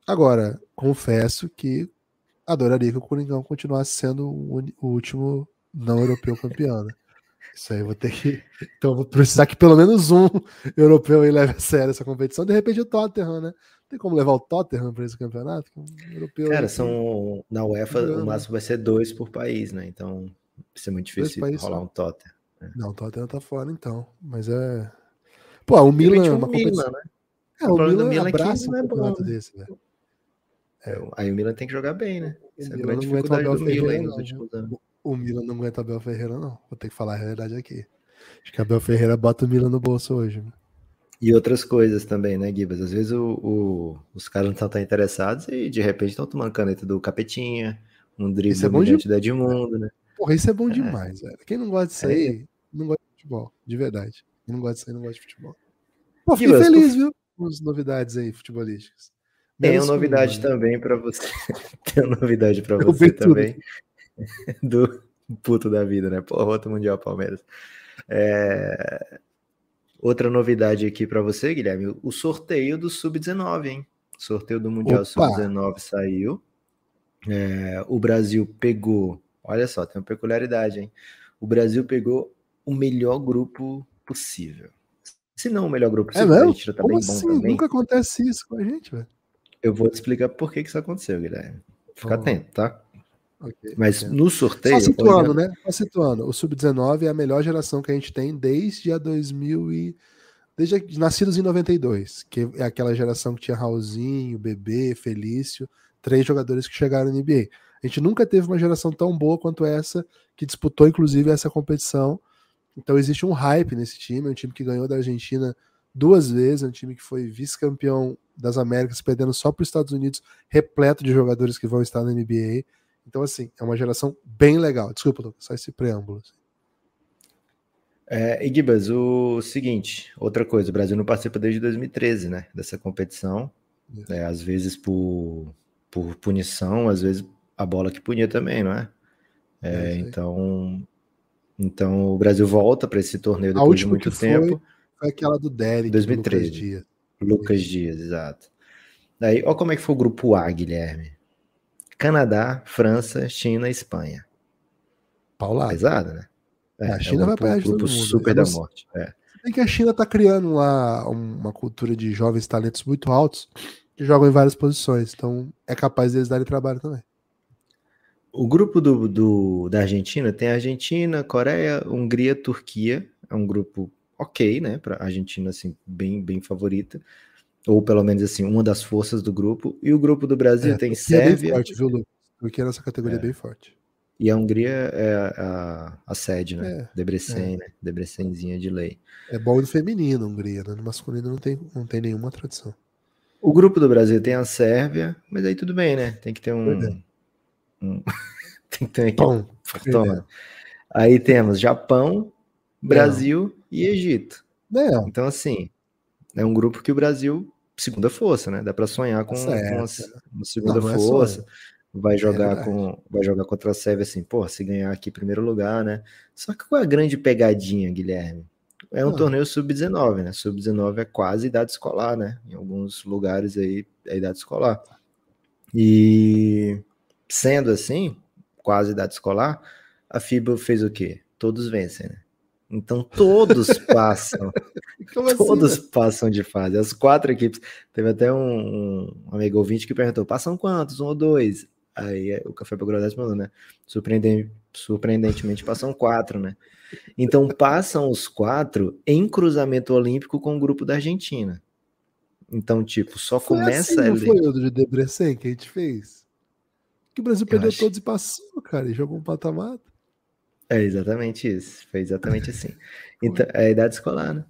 Agora, confesso que adoraria que o Coringão continuasse sendo o último não europeu campeão, né? Isso aí eu vou ter que... Então eu vou precisar que pelo menos um europeu aí leve a sério essa competição. De repente o Tottenham, né? Tem como levar o Tottenham para esse campeonato? Um europeu. Cara, na UEFA o máximo vai ser 2 por país, né? Então vai ser muito difícil rolar um Tottenham. Né? Não, o Tottenham tá fora então. Mas Pô, o Milan... uma competição... né? O Milan abraça um campeonato desse, velho. Aí o Milan tem que jogar bem, né? Essa é a grande dificuldade do Milan aí nos últimos anos. O Milan não aguenta Abel Ferreira, não. Vou ter que falar a realidade aqui. Acho que Abel Ferreira bota o Milan no bolso hoje. Né? E outras coisas também, né, Gibas? Às vezes os caras não estão tão interessados e de repente estão tomando caneta do Capetinha, um drible humilhante da Edmundo, né? Porra, isso é bom demais, velho. Quem não gosta disso aí, não gosta de futebol. De verdade. Quem não gosta disso aí, não gosta de futebol. Pô, fiquei feliz, viu? Com as novidades aí futebolísticas. Tem uma novidade também para você. Tem uma novidade para você também. Do puto da vida, né? Porra, outro Mundial Palmeiras. Outra novidade aqui para você, Guilherme, o sorteio do Sub-19, hein? O sorteio do Mundial Sub-19 saiu. O Brasil pegou, olha só, tem uma peculiaridade, hein? O Brasil pegou o melhor grupo possível. Se não o melhor grupo possível, a gente já tá bem bom também. Nunca acontece isso com a gente, velho. Eu vou te explicar por que isso aconteceu, Guilherme. Fica atento, tá? Ok, Mas entendo. no Só sorteio, situando, né? Só situando, o Sub-19 é a melhor geração que a gente tem desde a desde nascidos em 92, que é aquela geração que tinha Raulzinho, Bebê, Felício, 3 jogadores que chegaram na NBA. A gente nunca teve uma geração tão boa quanto essa, que disputou inclusive essa competição. Então existe um hype nesse time, é um time que ganhou da Argentina 2 vezes, é um time que foi vice-campeão das Américas, perdendo só para os Estados Unidos, repleto de jogadores que vão estar na NBA. Então, assim, é uma geração bem legal. Desculpa, Lucas, só esse preâmbulo. E Gibas, o seguinte, outra coisa, o Brasil não participa desde 2013, né, dessa competição, às vezes por punição, às vezes a bola que punia também, não é? Então o Brasil volta para esse torneio A depois de última muito que foi tempo. aquela do Derek, do Lucas 2013, Dias. Lucas Dias, exato. Daí, olha como é que foi o grupo A, Guilherme. Canadá, França, China, Espanha. Paulado. Pesado, né? A É um China vai para de grupo todo mundo. super da morte. Se bem que a China está criando lá uma cultura de jovens talentos muito altos que jogam em várias posições. Então é capaz deles darem trabalho também. O grupo da Argentina tem Argentina, Coreia, Hungria, Turquia. É um grupo ok, né? Para a Argentina, assim, bem favorita. Ou pelo menos, assim, uma das forças do grupo. E o grupo do Brasil tem Turquia é bem Sérvia. forte, viu, Lucas? Turquia nessa categoria é bem forte. E a Hungria é a sede, né? É. Debrecen, né? Debrecenzinha de lei. É bom no feminino, Hungria, né? No masculino não tem nenhuma tradição. O grupo do Brasil tem a Sérvia, mas aí tudo bem, né? Tem que ter tem que ter uma equipe fortuna. Aí temos Japão, Brasil e Egito. Então, assim, é um grupo que o Brasil, segunda força, né? Dá para sonhar com uma segunda força. Vai jogar contra a Sérvia, assim, pô, se ganhar aqui em primeiro lugar, né? Só que qual é a grande pegadinha, Guilherme? É um torneio sub-19, né? Sub-19 é quase idade escolar, né? Em alguns lugares aí é idade escolar. E sendo assim, quase idade escolar, a FIBA fez o quê? Todos vencem, né? Então todos passam. Todos assim, passam de fase. As 4 equipes. Teve até um amigo ouvinte que perguntou: passam quantos? 1 ou 2? Aí o Café Belgrado mandou, né? Surpreendentemente passam 4, né? Então passam os 4 em cruzamento olímpico com o grupo da Argentina. Então, tipo, só foi começa assim, ali. Não foi o de Debrecen que a gente fez? Que o Brasil perdeu todos e passou, cara, e jogou um patamar. É exatamente isso. Foi exatamente assim. Então, é a idade escolar, né?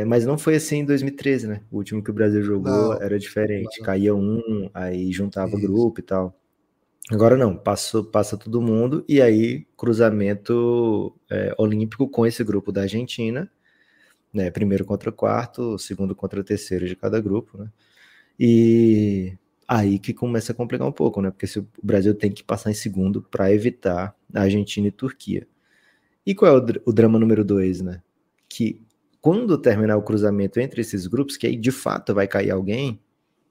Mas não foi assim em 2013, né? O último que o Brasil jogou era diferente. Caía um, aí juntava grupo e tal. Agora não, passa todo mundo, e aí cruzamento olímpico com esse grupo da Argentina, né? Primeiro contra quarto, segundo contra terceiro de cada grupo, né? E aí que começa a complicar um pouco, né? Porque o Brasil tem que passar em segundo para evitar a Argentina e Turquia. E qual é o drama número 2, né? Que quando terminar o cruzamento entre esses grupos, que aí de fato vai cair alguém,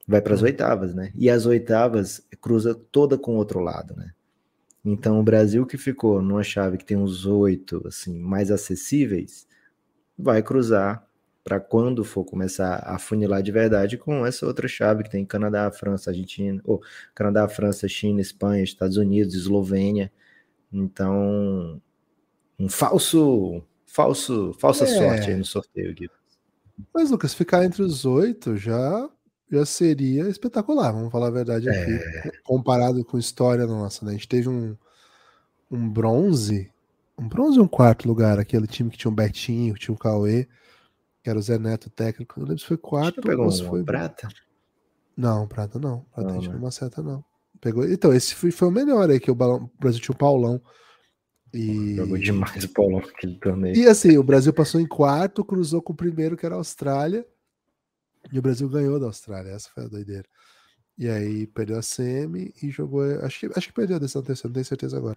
vai para as oitavas, né? E as oitavas cruza toda com o outro lado, né? Então o Brasil que ficou numa chave que tem uns 8, assim, mais acessíveis, vai cruzar para quando for começar a funilar de verdade com essa outra chave que tem Canadá, França, Argentina, Canadá, França, China, Espanha, Estados Unidos, Eslovênia. Então, falsa sorte aí no sorteio aqui. Mas, Lucas, ficar entre os 8 já seria espetacular, vamos falar a verdade aqui. Comparado com história nossa, né? A gente teve um bronze e um quarto lugar, aquele time que tinha um Betinho, que tinha um Cauê, que era o Zé Neto técnico. Eu lembro se foi quarto pegou ou se foi prata? Não, prata não. Prata a gente não maceta, não. Pegou. Então, esse foi o melhor aí, que o Brasil tinha o Paulão. Jogou demais o Paulão naquele torneio. E assim, o Brasil passou em quarto, cruzou com o primeiro, que era a Austrália, e o Brasil ganhou da Austrália. Essa foi a doideira. E aí perdeu a semi e jogou. Acho que perdeu a decisão terceira, não tenho certeza agora.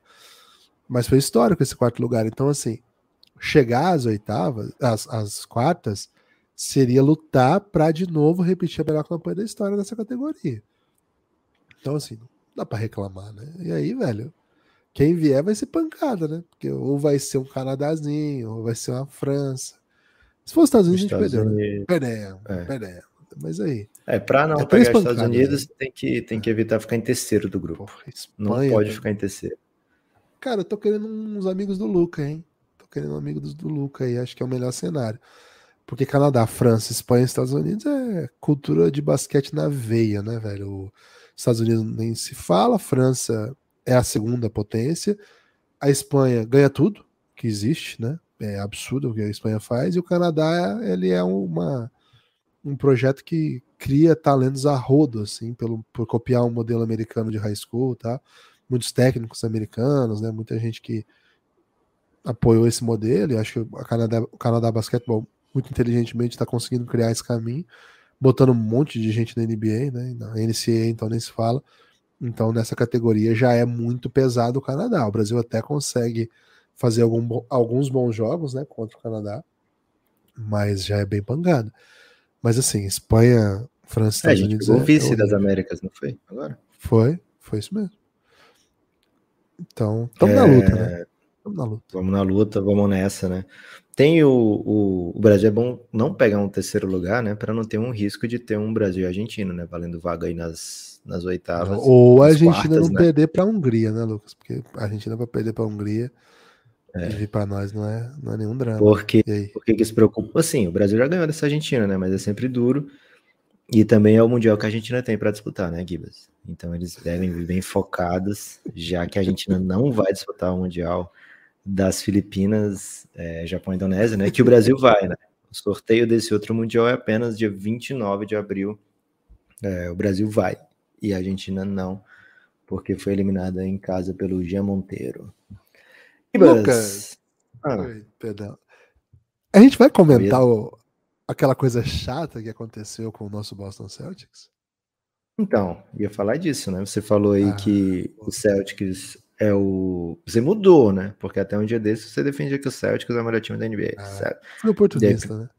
Mas foi histórico esse quarto lugar. Então, assim, chegar às oitavas, às quartas, seria lutar para de novo repetir a melhor campanha da história nessa categoria. Então, assim, não dá para reclamar, né? E aí, velho, quem vier vai ser pancada, né? Porque ou vai ser um Canadazinho, ou vai ser uma França. Se for os Estados Unidos, a gente perdeu, né? Perdemos. Mas aí. Para não pegar os Estados Unidos, né? tem que evitar ficar em terceiro do grupo. Porra, Espanha, não pode ficar em terceiro. Cara, eu tô querendo uns amigos do Luca, hein? Tô querendo amigos do Luca aí, acho que é o melhor cenário. Porque Canadá, França, Espanha e Estados Unidos é cultura de basquete na veia, né, velho? Os Estados Unidos nem se fala, a França é a segunda potência, a Espanha ganha tudo que existe, né? É absurdo o que a Espanha faz, e o Canadá, ele é um projeto que cria talentos a rodo, assim, por copiar um modelo americano de high school, tá? Muitos técnicos americanos, né? Muita gente que apoiou esse modelo, e acho que o Canadá Basquetebol muito inteligentemente está conseguindo criar esse caminho, botando um monte de gente na NBA, né? Na NCAA, então nem se fala. Então, nessa categoria já é muito pesado o Canadá. O Brasil até consegue fazer alguns bons jogos, né, contra o Canadá, mas já é bem pangado. Mas assim, Espanha, França, Estados Unidos... A gente pegou o vice das Américas, não foi? Agora? Foi isso mesmo. Então, estamos na luta, né? Vamos na luta, vamos nessa, né? Tem o Brasil é bom não pegar um terceiro lugar, né? Para não ter um risco de ter um Brasil e Argentina, né? Valendo vaga aí nas oitavas. Ou a Argentina não perder para a Hungria, né, Lucas? Porque a Argentina vai perder para a Hungria e vir para nós não é nenhum drama. Por que se preocupa? Assim, o Brasil já ganhou dessa Argentina, né? Mas é sempre duro. E também é o Mundial que a Argentina tem para disputar, né, Gibas? Então eles devem vir bem focados, já que a Argentina não vai disputar o Mundial das Filipinas, Japão e Indonésia, né? Que o Brasil vai, né? O sorteio desse outro Mundial é apenas dia 29 de abril. O Brasil vai e a Argentina não, porque foi eliminada em casa pelo Jean Monteiro. Lucas! Oi, perdão. A gente vai comentar aquela coisa chata que aconteceu com o nosso Boston Celtics? Então, ia falar disso, né? Você falou aí que o Celtics você mudou, né? Porque até um dia desse você defendia que o Celtics é o melhor time da NBA. Foi oportunista, né?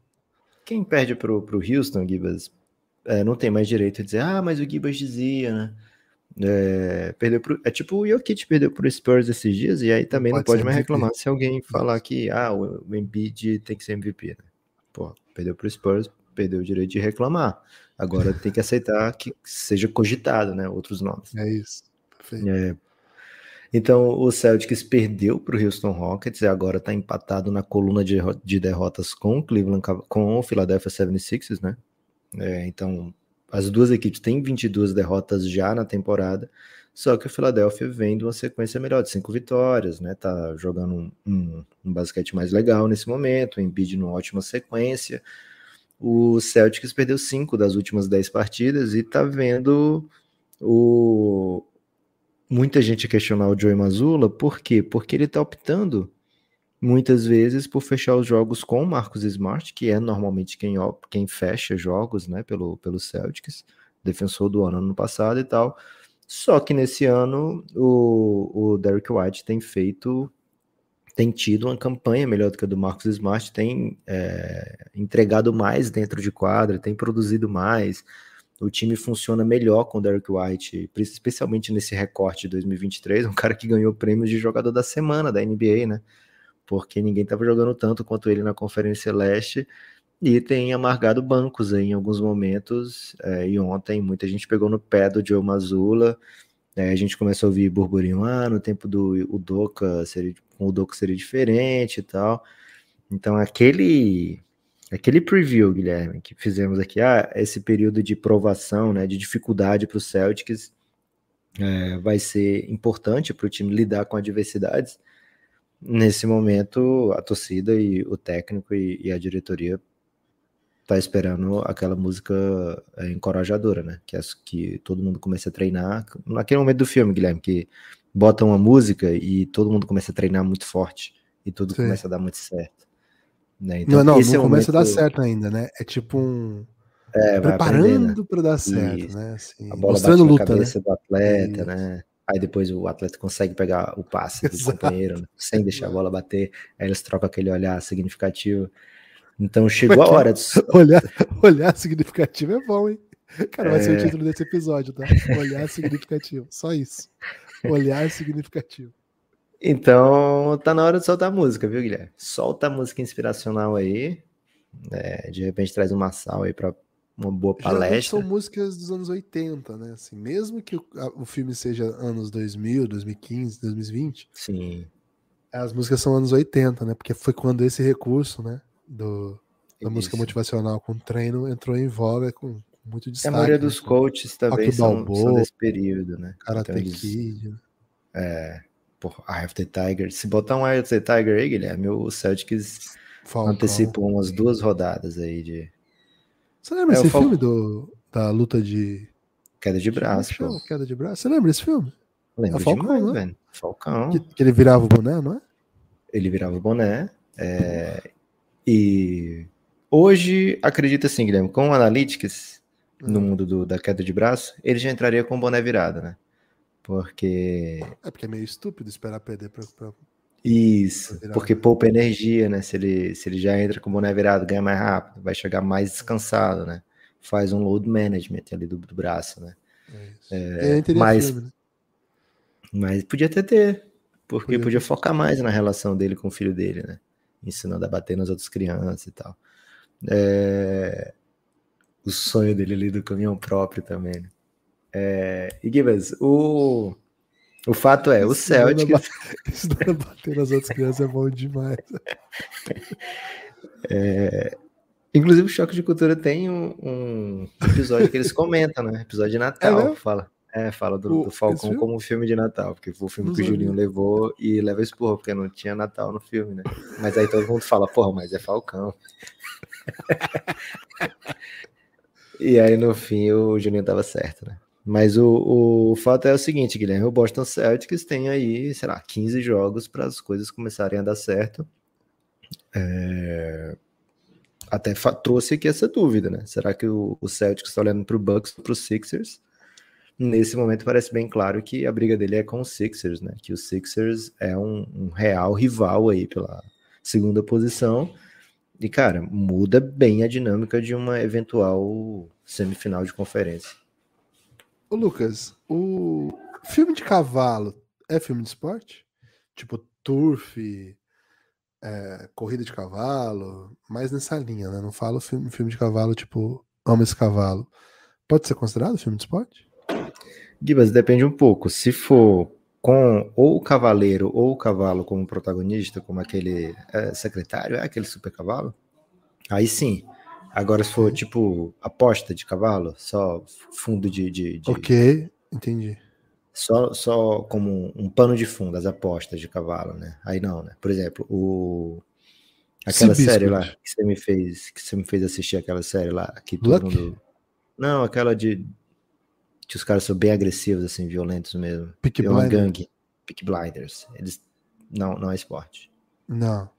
Quem perde pro Houston, Gibas, não tem mais direito de dizer, mas o Gibas dizia, né? Perdeu é tipo o Jokic perdeu pro Spurs esses dias, e aí também não pode mais reclamar se alguém falar que o Embiid tem que ser MVP, né? Pô, perdeu pro Spurs, perdeu o direito de reclamar. Agora tem que aceitar que seja cogitado, né? Outros nomes. É isso. Perfeito. Então o Celtics perdeu para o Houston Rockets e agora está empatado na coluna de derrotas com o Philadelphia 76ers, né? Então as duas equipes têm 22 derrotas já na temporada, só que o Philadelphia vem de uma sequência melhor, de 5 vitórias, né? Tá jogando um basquete mais legal nesse momento, o Embiid numa ótima sequência. O Celtics perdeu 5 das últimas 10 partidas e tá vendo muita gente questionar o Joey Mazzulla. Por quê? Porque ele tá optando muitas vezes por fechar os jogos com o Marcus Smart, que é normalmente quem fecha jogos, né, pelo Celtics, defensor do ano passado e tal. Só que nesse ano o Derrick White tem tido uma campanha melhor do que a do Marcus Smart, tem entregado mais dentro de quadra, tem produzido mais. O time funciona melhor com o Derrick White, especialmente nesse recorte de 2023, um cara que ganhou prêmios de jogador da semana da NBA, né? Porque ninguém estava jogando tanto quanto ele na Conferência Leste, e tem amargado bancos aí em alguns momentos, e ontem muita gente pegou no pé do Joe Mazzulla. A gente começou a ouvir burburinho, no tempo do Udoka seria diferente e tal. Então aquele preview, Guilherme, que fizemos aqui, esse período de provação, né, de dificuldade para o Celtics, vai ser importante para o time lidar com adversidades. Nesse momento, a torcida e o técnico e a diretoria tá esperando aquela música encorajadora, né? Que todo mundo começa a treinar. Naquele momento do filme, Guilherme, que bota uma música e todo mundo começa a treinar muito forte e tudo começa a dar muito certo. Né? Então, não começa a dar certo ainda, né? É tipo preparando para dar certo, né? Assim, a bola mostrando bate na cabeça, né, do atleta, né? Aí depois o atleta consegue pegar o passe do companheiro, né? Sem deixar a bola bater. Aí eles trocam aquele olhar significativo. Então chegou a hora de... Olhar significativo é bom, hein? Cara, vai ser o título desse episódio, tá? Olhar significativo. Só isso. Olhar significativo. Então tá na hora de soltar a música, viu, Guilherme? Solta a música inspiracional aí. De repente traz um Marçal aí pra uma boa Geralmente palestra. são músicas dos anos 80, né? Assim, mesmo que o filme seja anos 2000, 2015, 2020, Sim, as músicas são anos 80, né? Porque foi quando esse recurso, né? Da música isso. motivacional com treino entrou em voga com muito A maioria destaque, né? dos Com coaches também Rock são Balboa, desse período, né? Então Karate eles. Kid, né? Por Eye of the Tiger. Se botar um Eye of the Tiger aí, Guilherme, o Celtics Falcão. antecipou umas 2 rodadas aí de. Você lembra O esse Falcão. filme da luta de... Queda de Como é que braço, pô. chama? Queda de braço? Você lembra desse filme? É o Lembro Falcão, demais, não é? velho. Falcão. Que ele virava o boné, não é? Ele virava o boné. E hoje, acredito assim, Guilherme, com o Analytics no mundo da queda de braço, ele já entraria com o boné virado, né? Porque. É porque é meio estúpido esperar perder pra Isso, virar, porque né? poupa energia, né? Se ele já entra com o boné virado, ganha mais rápido, vai chegar mais descansado, né? Faz um load management ali do braço, né? É isso. E aí teria Mas filme, né? podia até ter, porque podia ter. focar mais na relação dele com o filho dele, né? Ensinando a bater nas outras crianças e tal. O sonho dele ali do caminhão próprio também, né? E Gibas, o fato é, o Celtics... Isso da bater nas outras crianças é bom demais. Inclusive, o Choque de Cultura tem um episódio que eles comentam, né? Episódio de Natal. mesmo? Fala do Falcão como um filme de Natal, porque foi o filme que o Julinho levou e leva esporro, porque não tinha Natal no filme, né? Mas aí todo mundo fala, porra, mas é Falcão. E aí, no fim, o Julinho tava certo, né? Mas o fato é o seguinte, Guilherme, o Boston Celtics tem aí, sei lá, 15 jogos para as coisas começarem a dar certo. Até trouxe aqui essa dúvida, né? Será que o Celtics está olhando para o Bucks ou para os Sixers? Nesse momento parece bem claro que a briga dele é com os Sixers, né? Que o Sixers é um real rival aí pela segunda posição. E, cara, muda bem a dinâmica de uma eventual semifinal de conferência. Ô, Lucas, o filme de cavalo é filme de esporte? Tipo turf, corrida de cavalo, mais nessa linha, né? Não falo filme de cavalo, tipo, amo esse cavalo. Pode ser considerado filme de esporte? Gibas, depende um pouco. Se for com ou o cavaleiro ou o cavalo como protagonista, como aquele secretário, aquele super cavalo, aí sim. Agora, se for tipo aposta de cavalo, só fundo de... Ok, entendi. Só como um pano de fundo, as apostas de cavalo, né? Aí não, né? Por exemplo, aquela série lá que você me fez assistir, aquela série lá que todo mundo... Não, aquela que os caras são bem agressivos, assim, violentos mesmo. Peaky É uma Blinders. gangue. Peaky Blinders. Eles... Não é esporte. Não.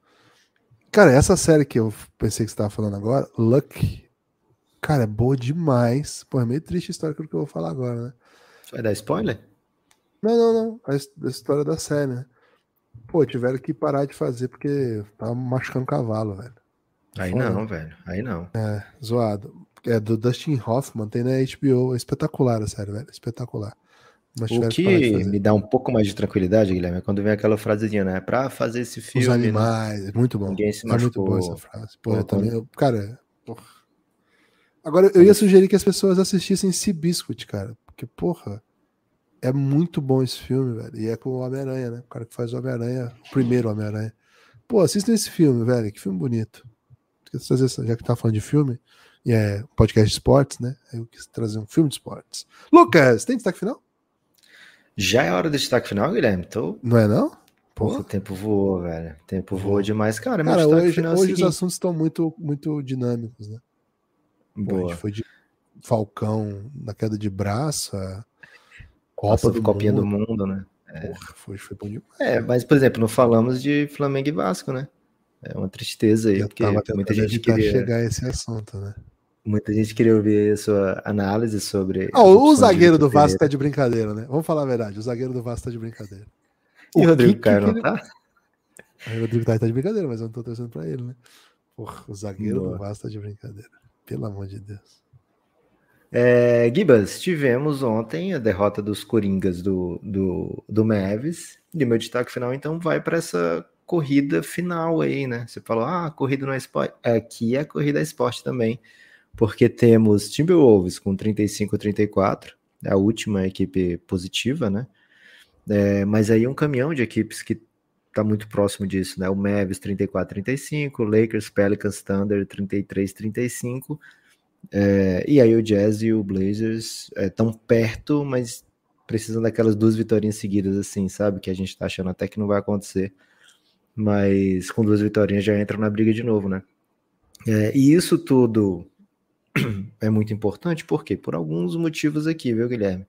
Cara, essa série que eu pensei que você estava falando agora, Luck, cara, é boa demais. Pô, é meio triste a história que eu vou falar agora, né? Vai dar spoiler? Não. A história da série, né? Pô, tiveram que parar de fazer porque tava machucando o cavalo, velho. Aí Foda. não, velho. Aí não. É, zoado. É do Dustin Hoffman, tem na HBO. É espetacular a série, velho. Espetacular. Mas O tiveram que parar de que fazer. me dá um pouco mais de tranquilidade, Guilherme, é quando vem aquela frasezinha, né? Pra fazer esse filme... Os animais, é muito bom. Ninguém se É muito boa essa machucou. frase. Pô, eu também... Cara... Porra. Agora, eu ia sugerir que as pessoas assistissem Seabiscuit, cara. Porque, porra... É muito bom esse filme, velho. E é com o Homem-Aranha, né? O cara que faz o Homem-Aranha, o primeiro Homem-Aranha. Pô, assistam esse filme, velho. Que filme bonito. Já que tá falando de filme, e é podcast de esportes, né? Eu quis trazer um filme de esportes. Lucas, tem destaque final? Já é hora do destaque final, Guilherme? Não é, não? Porra, o tempo voou, velho. O tempo voou demais. Cara, meu Cara, destaque final é o hoje seguinte. os assuntos estão muito, muito dinâmicos, né? Pô, a gente foi de Falcão na queda de braço, Copa do Copinha Mundo. do Mundo, né? Porra, foi bom demais. Mas, por exemplo, não falamos de Flamengo e Vasco, né? É uma tristeza aí, Eu porque tava muita tentando gente evitar chegar a esse assunto, né? Muita gente queria ouvir a sua análise sobre... o zagueiro do Vasco tá de brincadeira, né? Vamos falar a verdade, o zagueiro do Vasco tá de brincadeira. E o Rodrigo Caio não tá? O Rodrigo Caio tá de brincadeira, mas eu não tô torcendo pra ele, né? Porra, o zagueiro do Vasco tá de brincadeira. Pelo amor de Deus. Gibas, tivemos ontem a derrota dos Coringas do Mavis, e meu destaque final então vai para essa corrida final aí, né? Você falou, corrida não é esporte. Aqui a corrida é esporte também, porque temos Timberwolves com 35-34, a última equipe positiva, né? Mas aí um caminhão de equipes que tá muito próximo disso, né? O Mavs 34-35, Lakers, Pelicans, Thunder 33-35, e aí o Jazz e o Blazers estão perto, mas precisam daquelas 2 vitórias seguidas, assim, sabe? Que a gente tá achando até que não vai acontecer, mas com 2 vitórias já entram na briga de novo, né? E isso tudo é muito importante, por quê? Por alguns motivos aqui, viu, Guilherme?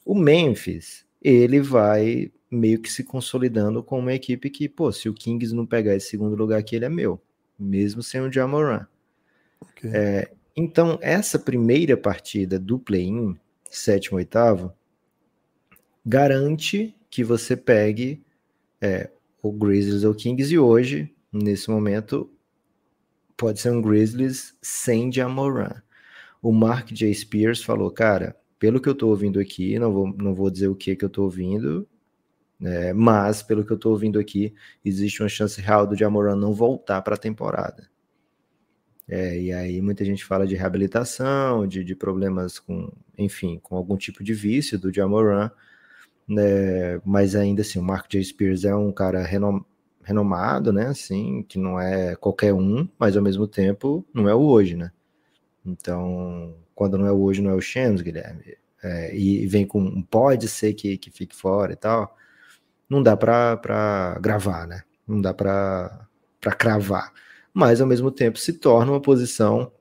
O Memphis, ele vai meio que se consolidando como uma equipe que, pô, se o Kings não pegar esse segundo lugar aqui, ele é meu, mesmo sem o Ja Morant. Ok. Então, essa primeira partida do play-in, 7º, 8º, garante que você pegue o Grizzlies ou Kings, e hoje, nesse momento, pode ser um Grizzlies sem Ja Morant. O Mark J. Spears falou, cara, pelo que eu tô ouvindo aqui, não vou dizer o que eu tô ouvindo, mas pelo que eu tô ouvindo aqui, existe uma chance real do Ja Morant não voltar para a temporada. E aí muita gente fala de reabilitação, de problemas com, enfim, com algum tipo de vício do Ja Morant, né? Mas ainda assim, o Mark J. Spears é um cara renomado, né? Assim, que não é qualquer um, mas ao mesmo tempo não é o hoje, né? Então, quando não é o hoje, não é o Shams, Guilherme. E vem com pode ser que fique fora e tal, não dá para gravar, né? Não dá para cravar. Mas ao mesmo tempo se torna uma posição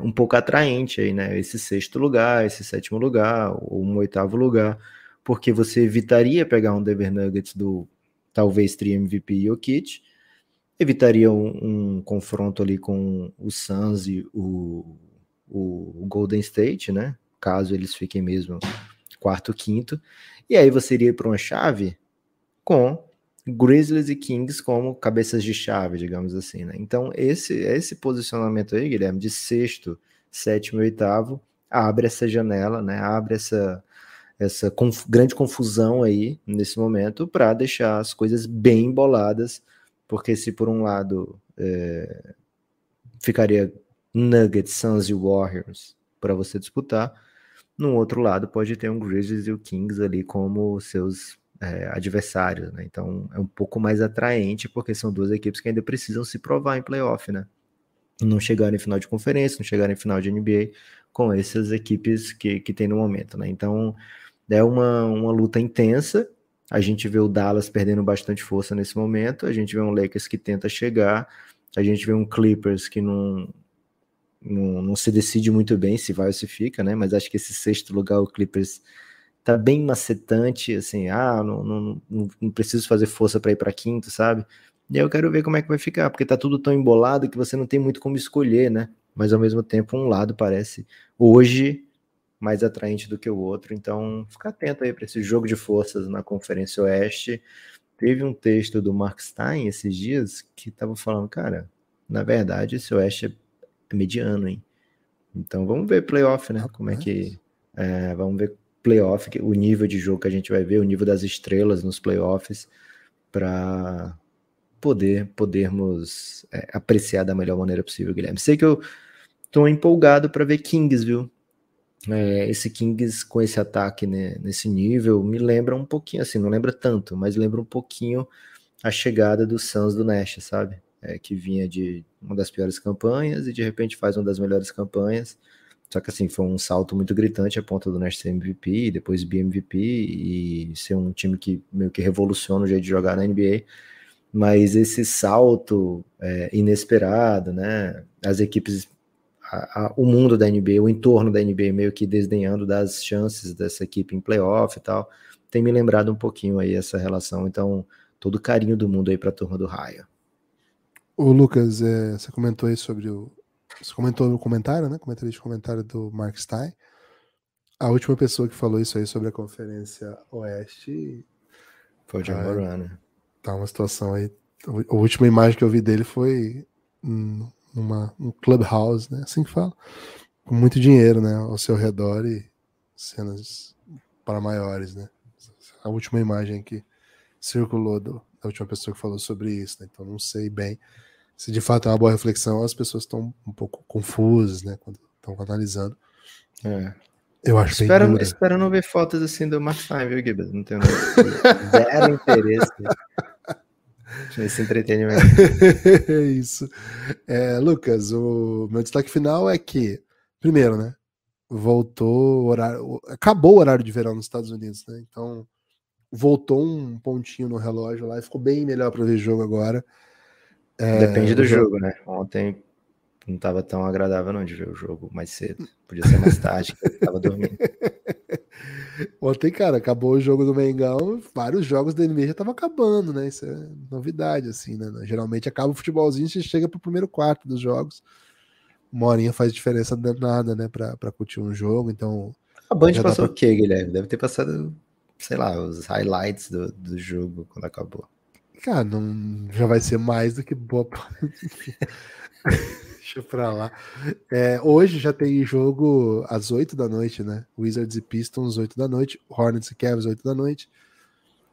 um pouco atraente aí, né? Esse 6º lugar, esse 7º lugar, ou um 8º lugar, porque você evitaria pegar um Denver Nuggets do talvez tri-MVP Jokic, evitaria um confronto ali com o Suns e o Golden State, né? Caso eles fiquem mesmo 4º, 5º, e aí você iria para uma chave com Grizzlies e Kings como cabeças de chave, digamos assim, né? Então, esse posicionamento aí, Guilherme, de 6º, 7º e 8º, abre essa janela, né? Abre essa grande confusão aí, nesse momento, para deixar as coisas bem emboladas, porque se por um lado ficaria Nuggets, Suns e Warriors para você disputar, no outro lado pode ter um Grizzlies e o Kings ali como seus adversários, né? Então é um pouco mais atraente, porque são 2 equipes que ainda precisam se provar em playoff, né? Não chegarem em final de conferência, não chegarem em final de NBA com essas equipes que tem no momento, né? Então é uma luta intensa. A gente vê o Dallas perdendo bastante força nesse momento, a gente vê um Lakers que tenta chegar, a gente vê um Clippers que não se decide muito bem se vai ou se fica, né? Mas acho que esse 6º lugar, o Clippers tá bem macetante, assim, não preciso fazer força para ir para 5º, sabe? E aí eu quero ver como é que vai ficar, porque tá tudo tão embolado que você não tem muito como escolher, né? Mas ao mesmo tempo um lado parece hoje mais atraente do que o outro, então fica atento aí para esse jogo de forças na Conferência Oeste. Teve um texto do Mark Stein esses dias que tava falando, cara, na verdade esse Oeste é mediano, hein? Então vamos ver playoff, né? Como é que vamos ver playoff, o nível de jogo que a gente vai ver, o nível das estrelas nos playoffs, para podermos apreciar da melhor maneira possível, Guilherme. Sei que eu tô empolgado para ver Kings, viu? Esse Kings com esse ataque, né, nesse nível me lembra um pouquinho, assim, não lembra tanto, mas lembra um pouquinho a chegada do Suns do Nash, sabe? Que vinha de uma das piores campanhas e de repente faz uma das melhores campanhas. Só que assim, foi um salto muito gritante a ponto do Nash ser MVP, depois BMVP e ser um time que meio que revoluciona o jeito de jogar na NBA. Mas esse salto inesperado, né? As equipes, o mundo da NBA, o entorno da NBA meio que desdenhando das chances dessa equipe em playoff e tal, tem me lembrado um pouquinho aí essa relação. Então, todo o carinho do mundo aí para a turma do Raio. O Lucas, você comentou aí sobre você comentou no comentário, né? Comentário do Mark Stein. A última pessoa que falou isso aí sobre a Conferência Oeste foi o Ja Morant, né? Tá uma situação aí. A última imagem que eu vi dele foi num clubhouse, né? Assim que fala. Com muito dinheiro, né? Ao seu redor e cenas para maiores, né? A última imagem que circulou da última pessoa que falou sobre isso, né? Então não sei bem se de fato é uma boa reflexão, as pessoas estão um pouco confusas, né, quando estão analisando. Eu acho bem dura. Espero não ver fotos assim do Mark Time, viu, Gibbs? Não tenho zero interesse nesse entretenimento. É isso. Lucas, o meu destaque final é que, primeiro, né, acabou o horário de verão nos Estados Unidos, né? Então voltou um pontinho no relógio lá e ficou bem melhor para ver jogo agora. Depende do jogo, né? Ontem não estava tão agradável não de ver o jogo mais cedo. Podia ser mais tarde, que eu tava dormindo. Ontem, cara, acabou o jogo do Mengão, vários jogos da NBA já estavam acabando, né? Isso é novidade, assim, né? Geralmente acaba o futebolzinho e você chega pro primeiro quarto dos jogos. Uma horinha faz diferença danada, né? Pra curtir um jogo, então... A Band passou o quê, Guilherme? Deve ter passado, sei lá, os highlights do jogo quando acabou. Cara, já vai ser mais do que boa... Deixa pra lá. Hoje já tem jogo às 8 da noite, né? Wizards e Pistons, 8 da noite. Hornets e Cavs, 8 da noite.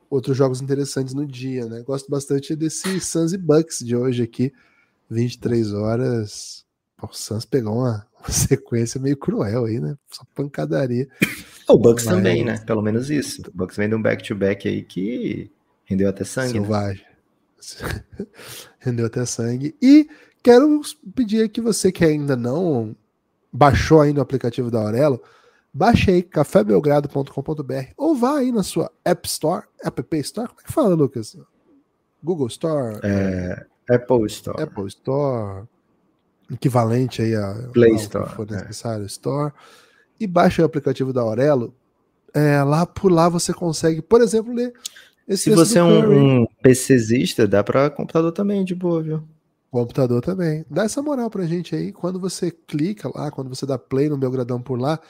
Outros jogos interessantes no dia, né? Gosto bastante desse Suns e Bucks de hoje aqui. 23 horas. O Suns pegou uma sequência meio cruel aí, né? Só pancadaria. O Bucks também, né? Pelo menos isso. O Bucks vem de um back-to-back aí que rendeu até sangue. Selvagem. Né? Rendeu até sangue. E quero pedir que você que ainda não baixou ainda o aplicativo da Aurelo, baixe aí cafébelgrado.com.br ou vá aí na sua App Store, App Store, como é que fala, Lucas? Google Store? Apple Store. Apple Store, equivalente aí a Play Store, que for necessário, Store, e baixe o aplicativo da Aurelo. Por lá você consegue, por exemplo, ler esse Se você é um PCzista, dá para computador também, de boa, viu? Computador também. Dá essa moral pra gente aí. Quando você clica lá, quando você dá play no Belgradão por lá,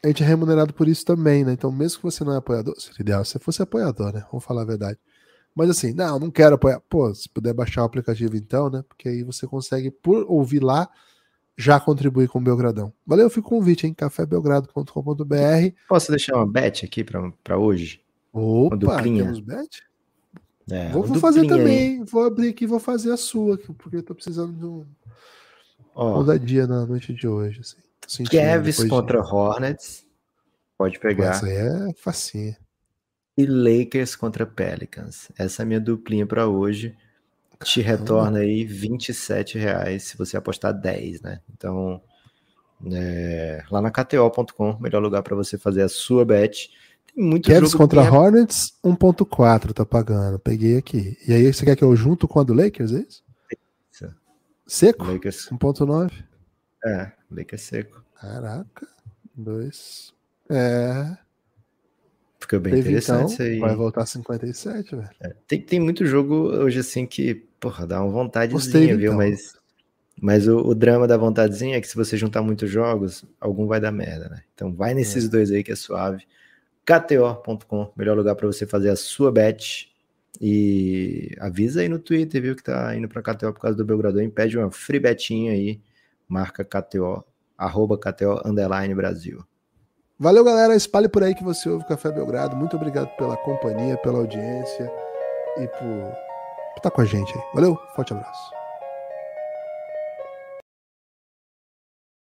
a gente é remunerado por isso também, né? Então, mesmo que você não é apoiador, seria ideal se você fosse apoiador, né? Vamos falar a verdade. Mas assim, não quero apoiar. Pô, se puder baixar o aplicativo então, né? Porque aí você consegue, por ouvir lá, já contribuir com o Belgradão. Valeu, fica o convite, hein? cafébelgrado.com.br. Posso deixar uma bet aqui pra hoje? Opa, temos bet? Vou fazer também, vou abrir aqui e vou fazer a sua, porque eu tô precisando de um ousadia na noite de hoje. Assim. Cavs contra Hornets, pode pegar. Essa aí é facinha. E Lakers contra Pelicans. Essa é a minha duplinha para hoje. Te retorna aí R$27 se você apostar 10, né? Então, lá na KTO.com, melhor lugar para você fazer a sua bet. Muito Cavs contra Hornets, 1.4 tá pagando. Peguei aqui. E aí você quer que eu junto com a do Lakers, é isso? Seco? Lakers 1.9? Lakers seco. Caraca. 2. Fica bem interessante isso aí. Vai voltar 57, velho. Tem muito jogo hoje assim que, porra, dá uma vontadezinha, viu? Mas o drama da vontadezinha é que se você juntar muitos jogos, algum vai dar merda, né? Então vai nesses dois aí que é suave. KTO.com, melhor lugar para você fazer a sua bet. E avisa aí no Twitter, viu, que tá indo pra KTO por causa do Belgradão. Pede uma free betinha aí, marca KTO, @KTO_Brasil. Valeu, galera. Espalhe por aí que você ouve o Café Belgrado. Muito obrigado pela companhia, pela audiência e por estar com a gente aí. Valeu, forte abraço.